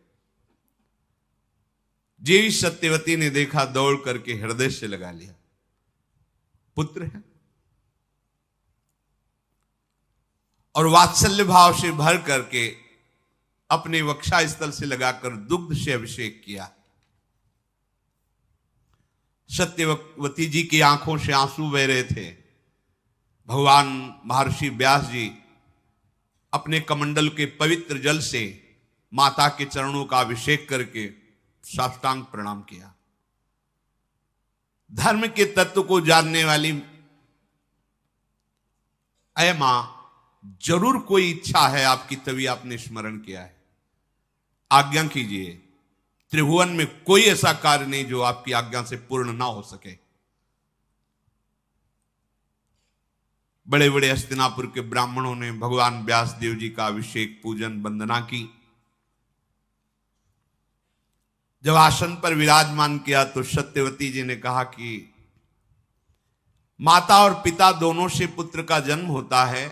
जी सत्यवती ने देखा, दौड़ करके हृदय से लगा लिया, पुत्र है। और वात्सल्य भाव से भर करके अपने वक्षा स्थल से लगाकर दुग्ध से अभिषेक किया। सत्यवती जी की आंखों से आंसू बह रहे थे। भगवान महर्षि व्यास जी अपने कमंडल के पवित्र जल से माता के चरणों का अभिषेक करके साष्टांग प्रणाम किया। धर्म के तत्व को जानने वाली, अय मां, जरूर कोई इच्छा है आपकी, तभी आपने स्मरण किया है, आज्ञा कीजिए। त्रिभुवन में कोई ऐसा कार्य नहीं जो आपकी आज्ञा से पूर्ण ना हो सके। बड़े बड़े हस्तिनापुर के ब्राह्मणों ने भगवान व्यासदेव जी का अभिषेक, पूजन, वंदना की। जब आसन पर विराजमान किया तो सत्यवती जी ने कहा कि माता और पिता दोनों से पुत्र का जन्म होता है,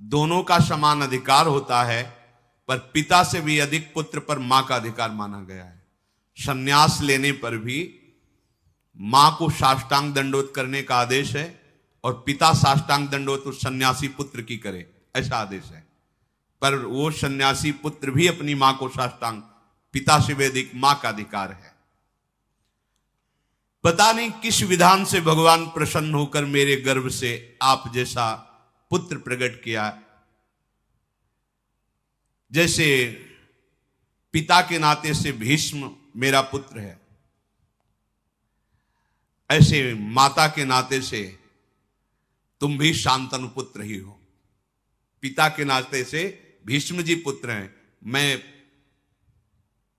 दोनों का समान अधिकार होता है, पर पिता से भी अधिक पुत्र पर मां का अधिकार माना गया है। संन्यास लेने पर भी मां को साष्टांग दंडोत करने का आदेश है और पिता साष्टांग दंडोत उस सन्यासी पुत्र की करे, ऐसा आदेश है। पर वो सन्यासी पुत्र भी अपनी मां को साष्टांग, पिता से भी अधिक मां का अधिकार है। पता नहीं किस विधान से भगवान प्रसन्न होकर मेरे गर्भ से आप जैसा पुत्र प्रकट किया। जैसे पिता के नाते से भीष्म मेरा पुत्र है, ऐसे माता के नाते से तुम भी शांतनु पुत्र ही हो, पिता के नाते से भीष्म जी पुत्र हैं। मैं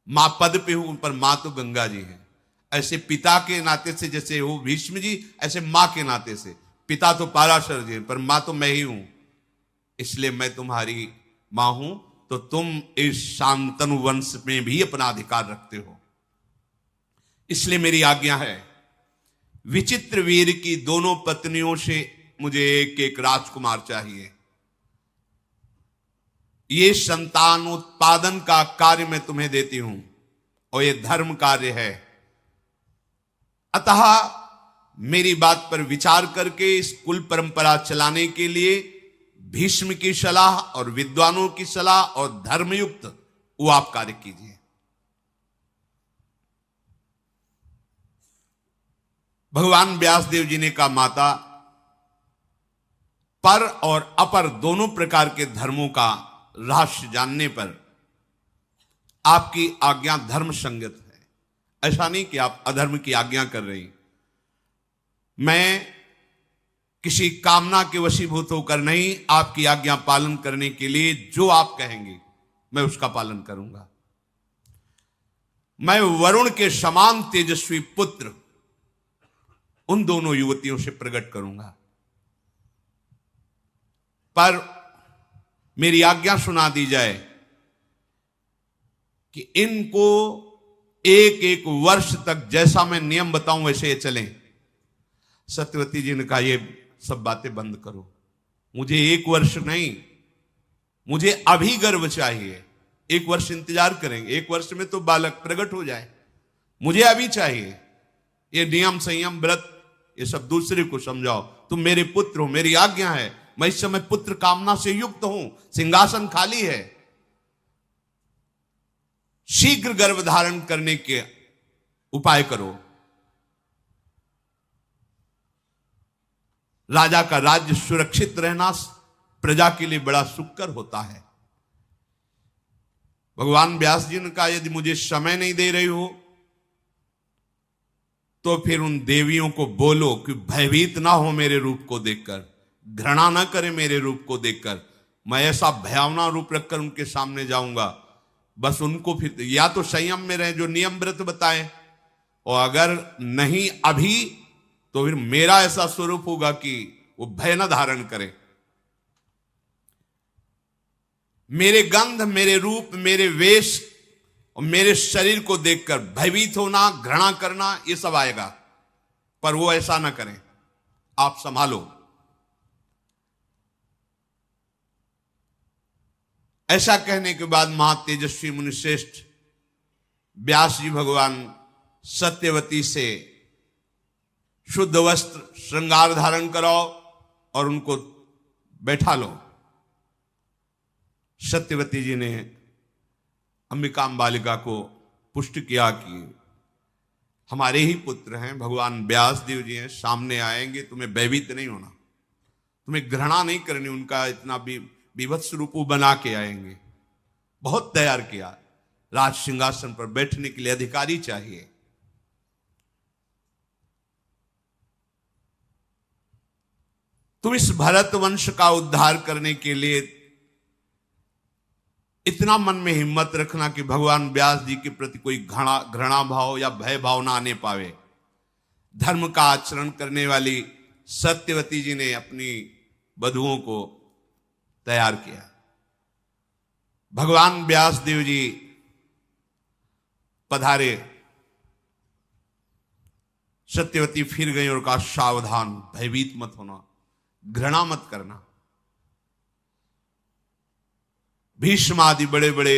मां पद पे हूं पर मां तो गंगा जी हैं। ऐसे पिता के नाते से जैसे हो भीष्म जी, ऐसे मां के नाते से, पिता तो पाराशर जी पर मां तो मैं ही हूं, इसलिए मैं तुम्हारी मां हूं, तो तुम इस शांतनु वंश में भी अपना अधिकार रखते हो। इसलिए मेरी आज्ञा है, विचित्र वीर की दोनों पत्नियों से मुझे एक एक राजकुमार चाहिए। ये संतान उत्पादन का कार्य मैं तुम्हें देती हूं और ये धर्म कार्य है। अतः मेरी बात पर विचार करके इस कुल परंपरा चलाने के लिए भीष्म की सलाह और विद्वानों की सलाह और धर्मयुक्त वो आप कार्य कीजिए। भगवान व्यासदेव जी ने कहा, माता, पर और अपर दोनों प्रकार के धर्मों का रहस्य जानने पर आपकी आज्ञा धर्म संगत है। ऐसा नहीं कि आप अधर्म की आज्ञा कर रही। मैं किसी कामना के वशीभूत होकर नहीं, आपकी आज्ञा पालन करने के लिए जो आप कहेंगे मैं उसका पालन करूंगा। मैं वरुण के समान तेजस्वी पुत्र उन दोनों युवतियों से प्रकट करूंगा, पर मेरी आज्ञा सुना दी जाए कि इनको एक एक वर्ष तक जैसा मैं नियम बताऊं वैसे ये चलें। सत्यवती जी ने कहा, ये सब बातें बंद करो, मुझे एक वर्ष नहीं, मुझे अभी गर्भ चाहिए। एक वर्ष इंतजार करेंगे, एक वर्ष में तो बालक प्रकट हो जाए, मुझे अभी चाहिए। ये नियम संयम व्रत ये सब दूसरे को समझाओ, तुम मेरे पुत्र हो, मेरी आज्ञा है। मैं इस समय पुत्र कामना से युक्त हूं, सिंहासन खाली है, शीघ्र गर्भ धारण करने के उपाय करो। राजा का राज्य सुरक्षित रहना प्रजा के लिए बड़ा सुखकर होता है। भगवान व्यास जी ने कहा, यदि मुझे समय नहीं दे रही हो तो फिर उन देवियों को बोलो कि भयभीत ना हो मेरे रूप को देखकर, घृणा ना करे मेरे रूप को देखकर। मैं ऐसा भयावना रूप रखकर उनके सामने जाऊंगा, बस उनको फिर या तो संयम में रहे, जो नियम व्रत बताए, और अगर नहीं अभी तो फिर मेरा ऐसा स्वरूप होगा कि वो भय न धारण करे। मेरे गंध, मेरे रूप, मेरे वेश और मेरे शरीर को देखकर भयभीत होना, घृणा करना, ये सब आएगा, पर वो ऐसा ना करें, आप संभालो। ऐसा कहने के बाद महातेजस्वी मुनिश्रेष्ठ व्यास जी भगवान सत्यवती से शुद्ध वस्त्र श्रृंगार धारण कराओ और उनको बैठा लो। सत्यवती जी ने अंबिकाम्बालिका को पुष्ट किया कि हमारे ही पुत्र हैं, भगवान व्यासदेव जी हैं, सामने आएंगे, तुम्हें भयभीत नहीं होना, तुम्हें घृणा नहीं करनी, उनका इतना भी विभत्स रूप बना के आएंगे। बहुत तैयार किया, राज सिंहासन पर बैठने के लिए अधिकारी चाहिए। तुम इस भरत वंश का उद्धार करने के लिए इतना मन में हिम्मत रखना कि भगवान व्यास जी के प्रति कोई घृणा भाव या भय भाव ना आने पावे। धर्म का आचरण करने वाली सत्यवती जी ने अपनी वधुओं को तैयार किया। भगवान व्यासदेव जी पधारे, सत्यवती फिर गई और कहा, सावधान, भयभीत मत होना, घृणा मत करना। भीष्म आदि बड़े बड़े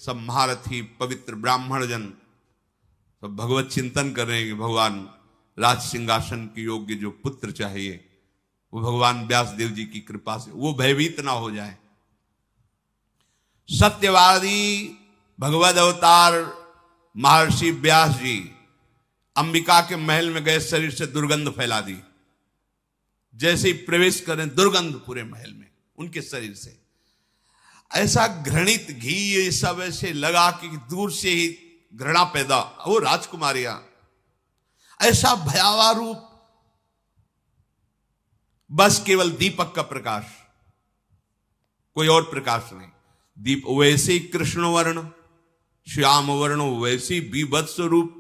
सब महारथी पवित्र ब्राह्मण जन सब भगवत चिंतन कर रहे हैं कि भगवान राज सिंहासन के योग्य जो पुत्र चाहिए वो भगवान व्यासदेव जी की कृपा से वो भयभीत ना हो जाए। सत्यवादी भगवद अवतार महर्षि व्यास जी अंबिका के महल में गए, शरीर से दुर्गंध फैला दी। जैसे ही प्रवेश करें दुर्गंध पूरे महल में उनके शरीर से, ऐसा घृणित घी ये सब ऐसे लगा कि दूर से ही घृणा पैदा। वो राजकुमारियां ऐसा भयावह रूप, बस केवल दीपक का प्रकाश, कोई और प्रकाश नहीं। दीप वैसे ही कृष्ण वर्ण, श्याम वर्ण, वैसी बीभत्स रूप।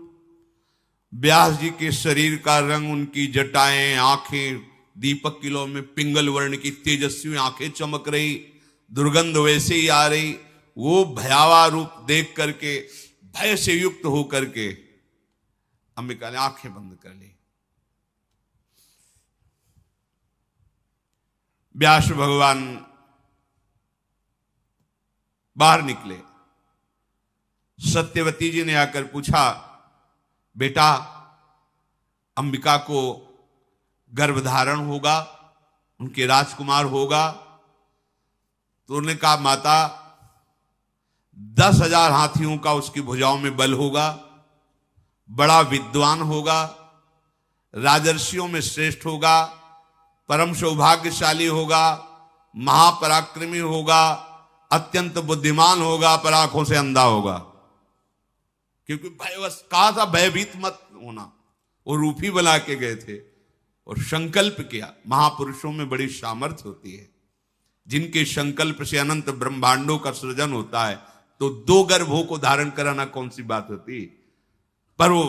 व्यास जी के शरीर का रंग, उनकी जटाएं, आंखें दीपक किलो में पिंगल वर्ण की तेजस्वी आंखें चमक रही, दुर्गंध वैसे ही आ रही। वो भयावह रूप देख करके, भय से युक्त होकर के अंबिका ने आंखें बंद कर ली। व्यास भगवान बाहर निकले। सत्यवती जी ने आकर पूछा, बेटा अंबिका को गर्भधारण होगा, उनके राजकुमार होगा? तो उन्होंने कहा, माता 10,000 हाथियों का उसकी भुजाओं में बल होगा, बड़ा विद्वान होगा, राजर्षियों में श्रेष्ठ होगा, परम सौभाग्यशाली होगा, महापराक्रमी होगा, अत्यंत बुद्धिमान होगा, पर आंखों से अंधा होगा। क्योंकि भयवश कहा था, भयभीत मत होना। वो रूप ही बना के गए थे और संकल्प किया। महापुरुषों में बड़ी सामर्थ्य होती है, जिनके संकल्प से अनंत ब्रह्मांडों का सृजन होता है। तो 2 गर्भों को धारण कराना कौन सी बात होती। पर वो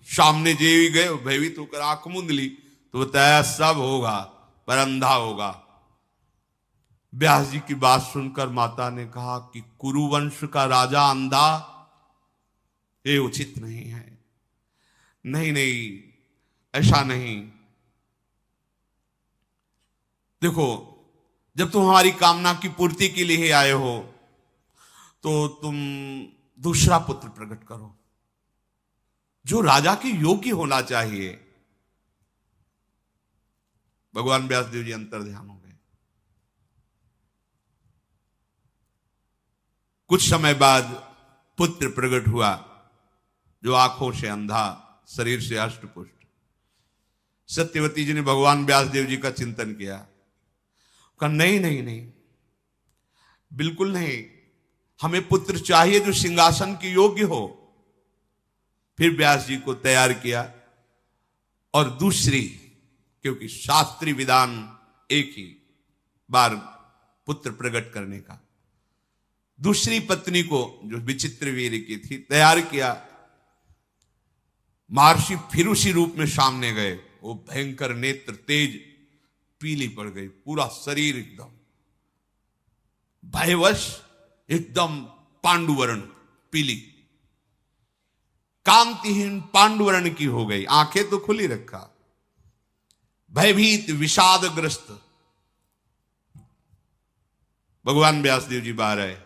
सामने जे भी गए, भयभीत होकर आंख मूंद ली, तो बताया सब होगा पर अंधा होगा। व्यास जी की बात सुनकर माता ने कहा कि कुरुवंश का राजा अंधा, ये उचित नहीं है। नहीं नहीं, ऐसा नहीं। देखो, जब तुम हमारी कामना की पूर्ति के लिए आए हो, तो तुम दूसरा पुत्र प्रकट करो, जो राजा के योग्य होना चाहिए। भगवान व्यासदेव जी अंतर ध्यान हो गए। कुछ समय बाद पुत्र प्रकट हुआ, जो आंखों से अंधा, शरीर से अष्टपुष्ट। सत्यवती जी ने भगवान व्यासदेव जी का चिंतन किया। कहा, नहीं नहीं नहीं, बिल्कुल नहीं, हमें पुत्र चाहिए जो सिंहासन के योग्य हो। फिर व्यास जी को तैयार किया और दूसरी, क्योंकि शास्त्रीय विधान एक ही बार पुत्र प्रकट करने का, दूसरी पत्नी को, जो विचित्र वीर की थी, तैयार किया। महर्षि फिर उसी रूप में सामने गए। वो भयंकर नेत्र, तेज, पीली पड़ गई, पूरा शरीर एकदम भयवश, एकदम पांडुवर्ण पीली, कांतिहीन पांडुवर्ण की हो गई। आंखें तो खुली रखा, भयभीत, विषादग्रस्त। भगवान व्यासदेव जी बाहर आए।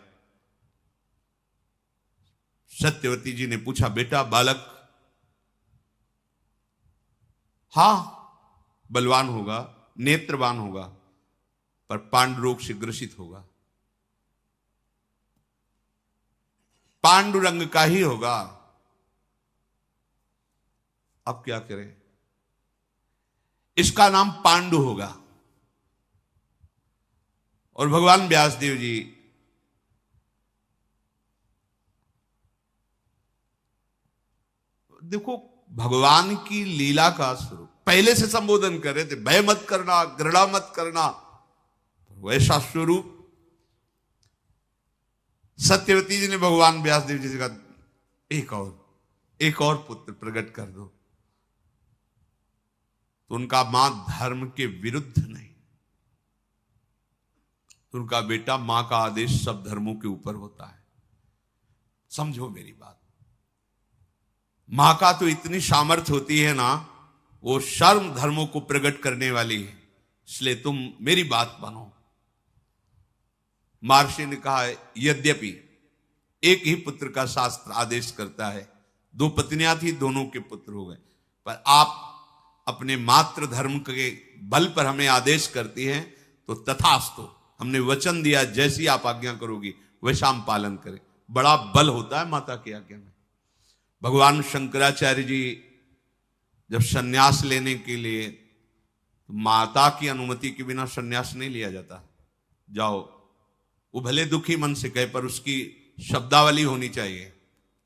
सत्यवती जी ने पूछा, बेटा बालक? हां, बलवान होगा, नेत्रवान होगा, पर पांडु रोग से ग्रसित होगा, पांडुरंग का ही होगा। अब क्या करें? इसका नाम पांडु होगा। और भगवान व्यासदेव जी देखो, भगवान की लीला का स्वरूप पहले से संबोधन कर रहे थे, भय मत करना, घृणा मत करना, वैसा स्वरूप। सत्यवती जी ने भगवान व्यासदेव जी से कहा, एक और पुत्र प्रकट कर दो। तो उनका मां धर्म के विरुद्ध नहीं, तो उनका बेटा, मां का आदेश सब धर्मों के ऊपर होता है। समझो मेरी बात, मां का तो इतनी सामर्थ्य होती है ना, वो सर्व धर्मों को प्रकट करने वाली है। इसलिए तुम मेरी बात मानो। महर्षि ने कहा, यद्यपि एक ही पुत्र का शास्त्र आदेश करता है, 2 पत्नियां थी, दोनों के पुत्र हो गए, पर आप अपने मातृ धर्म के बल पर हमें आदेश करती हैं, तो तथास्तु, हमने वचन दिया, जैसी आप आज्ञा करोगी वैसा हम पालन करें। बड़ा बल होता है माता की आज्ञा में। भगवान शंकराचार्य जी जब सन्यास लेने के लिए, तो माता की अनुमति के बिना सन्यास नहीं लिया जाता। जाओ, वो भले दुखी मन से कहे, पर उसकी शब्दावली होनी चाहिए,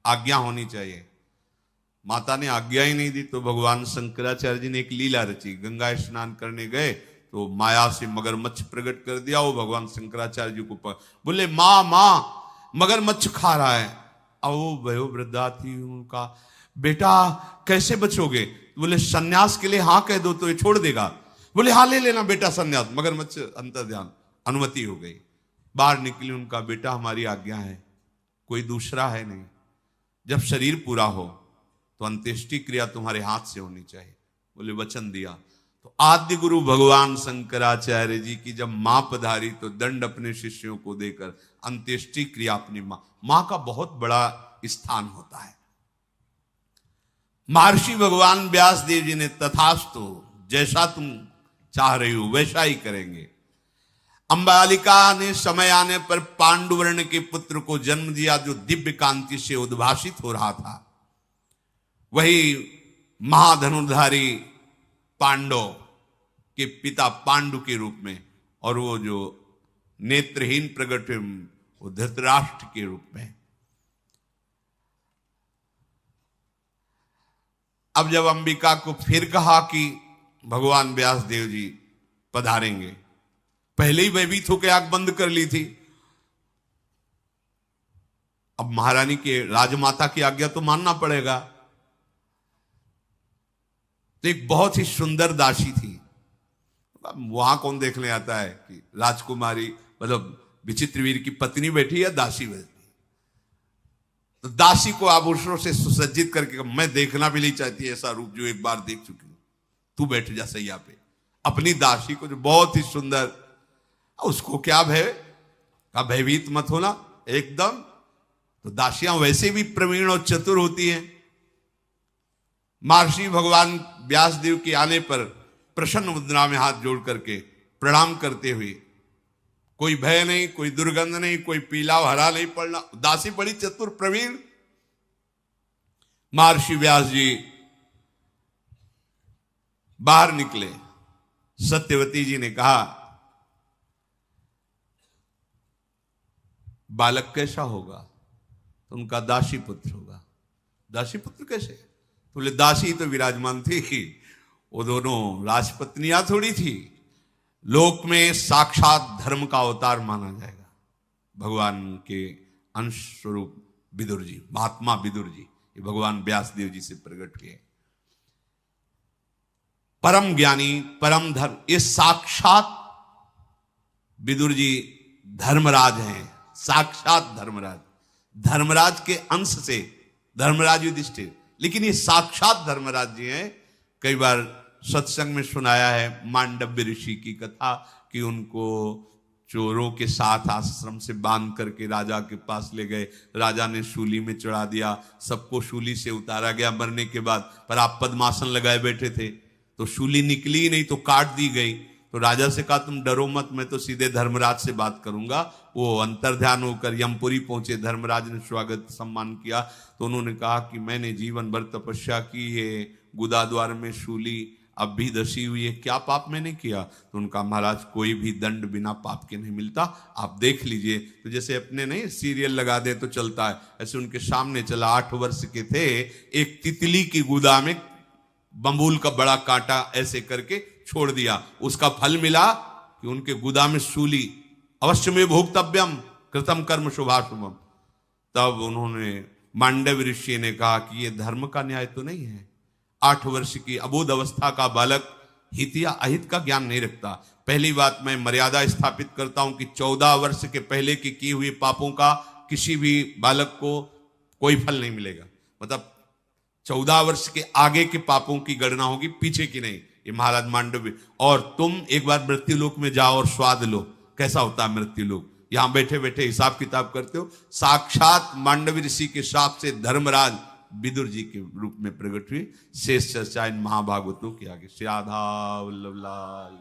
आज्ञा होनी चाहिए। माता ने आज्ञा ही नहीं दी तो भगवान शंकराचार्य जी ने एक लीला रची। गंगा स्नान करने गए तो माया से मगरमच्छ प्रकट कर दिया। वो भगवान शंकराचार्य जी को बोले माँ माँ मगरमच्छ खा रहा है। अब वो भयो वृद्धा थी, उनका बेटा कैसे बचोगे? बोले सन्यास के लिए हाँ कह दो तो ये छोड़ देगा। बोले हाँ ले लेना बेटा सन्यास। मगरमच्छ अंतर ध्यान अनुमति हो गई। बाहर निकली, उनका बेटा हमारी आज्ञा है, कोई दूसरा है नहीं। जब शरीर पूरा हो तो अंत्येष्टि क्रिया तुम्हारे हाथ से होनी चाहिए। बोले वचन दिया। तो आद्य गुरु भगवान शंकराचार्य जी की जब मां पधारी तो दंड अपने शिष्यों को देकर अंत्येष्टि क्रिया अपनी मां का बहुत बड़ा स्थान होता है। महर्षि भगवान व्यास देव जी ने तथास्तु, जैसा तुम चाह रही हो वैसा ही करेंगे। अंबालिका ने समय आने पर पांडुवर्ण के पुत्र को जन्म दिया जो दिव्य कांति से उद्भासित हो रहा था। वही महाधनुर्धारी पांडव के पिता पांडु के रूप में, और वो जो नेत्रहीन प्रकट वो धृतराष्ट्र के रूप में। अब जब अंबिका को फिर कहा कि भगवान व्यास देव जी पधारेंगे, पहले ही भयभीत होकर आंख बंद कर ली थी। अब महारानी के राजमाता की आज्ञा तो मानना पड़ेगा। तो एक बहुत ही सुंदर दासी थी। वहां कौन देखने आता है कि राजकुमारी मतलब विचित्रवीर की पत्नी बैठी या दासी बैठी। तो दासी को आभूषणों से सुसज्जित करके मैं देखना भी नहीं चाहती ऐसा रूप जो एक बार देख चुकी हूं, तू बैठ जा सैया पे। अपनी दासी को जो बहुत ही सुंदर, उसको क्या भय का भयभीत मत होना एकदम। तो दासियां वैसे भी प्रवीण और चतुर होती हैं। महर्षि भगवान व्यासदेव के आने पर प्रसन्न मुद्रा में हाथ जोड़ करके प्रणाम करते हुए, कोई भय नहीं, कोई दुर्गंध नहीं, कोई पीला हरा नहीं पड़ना। दासी बड़ी चतुर प्रवीण। महर्षि व्यास जी बाहर निकले। सत्यवती जी ने कहा बालक कैसा होगा? तो उनका दासी पुत्र होगा। दासी पुत्र कैसे? बोले दासी तो विराजमान थी, वो दोनों राजपत्नियां थोड़ी थी। लोक में साक्षात धर्म का अवतार माना जाएगा। भगवान के अंश स्वरूप विदुर जी, महात्मा विदुर जी, ये भगवान व्यासदेव जी से प्रकट किए। परम ज्ञानी, परम धर्म, ये साक्षात विदुर जी धर्मराज हैं, साक्षात धर्मराज। धर्मराज के अंश से धर्मराज युधिष्ठिर, लेकिन ये साक्षात धर्मराज जी हैं। कई बार सत्संग में सुनाया है मांडव्य ऋषि की कथा कि उनको चोरों के साथ आश्रम से बांध करके राजा के पास ले गए। राजा ने शूली में चढ़ा दिया, सबको शूली से उतारा गया मरने के बाद। पर आप पद्मासन लगाए बैठे थे तो शूली निकली ही नहीं तो काट दी गई। तो राजा से कहा तुम डरो मत, मैं तो सीधे धर्मराज से बात करूंगा। वो अंतर्ध्यान होकर यमपुरी पहुंचे। धर्मराज ने स्वागत सम्मान किया तो उन्होंने कहा कि मैंने जीवन भर तपस्या की है, गुदा द्वार में शूली अब भी दसी हुई है, क्या पाप मैंने किया? तो उनका महाराज कोई भी दंड बिना पाप के नहीं मिलता, आप देख लीजिए। तो जैसे अपने नहीं सीरियल लगा दे तो चलता है, ऐसे उनके सामने चला। 8 वर्ष के थे, एक तितली की गुदा में बंबूल का बड़ा कांटा ऐसे करके छोड़ दिया। उसका फल मिला कि उनके गुदा में शूली। अवश्य में भोक्तव्यम कृतम कर्म शुभाशुभम। तब उन्होंने मांडव ऋषि ने कहा कि यह धर्म का न्याय तो नहीं है। 8 वर्ष की अबोध अवस्था का बालक हित या अहित का ज्ञान नहीं रखता। पहली बात मैं मर्यादा स्थापित करता हूं कि 14 वर्ष के पहले की किए हुए पापों का किसी भी बालक को कोई फल नहीं मिलेगा। मतलब 14 वर्ष के आगे के पापों की गणना होगी, पीछे की नहीं। ये महाराज मांडव्य। और तुम एक बार मृत्युलोक में जाओ और स्वाद लो कैसा होता है मृत्युलोक। यहां बैठे बैठे हिसाब किताब करते हो। साक्षात मांडव्य ऋषि के शाप से धर्मराज विदुर जी के रूप में प्रकट हुई। शेष चर्चा इन महाभागवतों के आगे। श्री राधा वल्लभ लाल।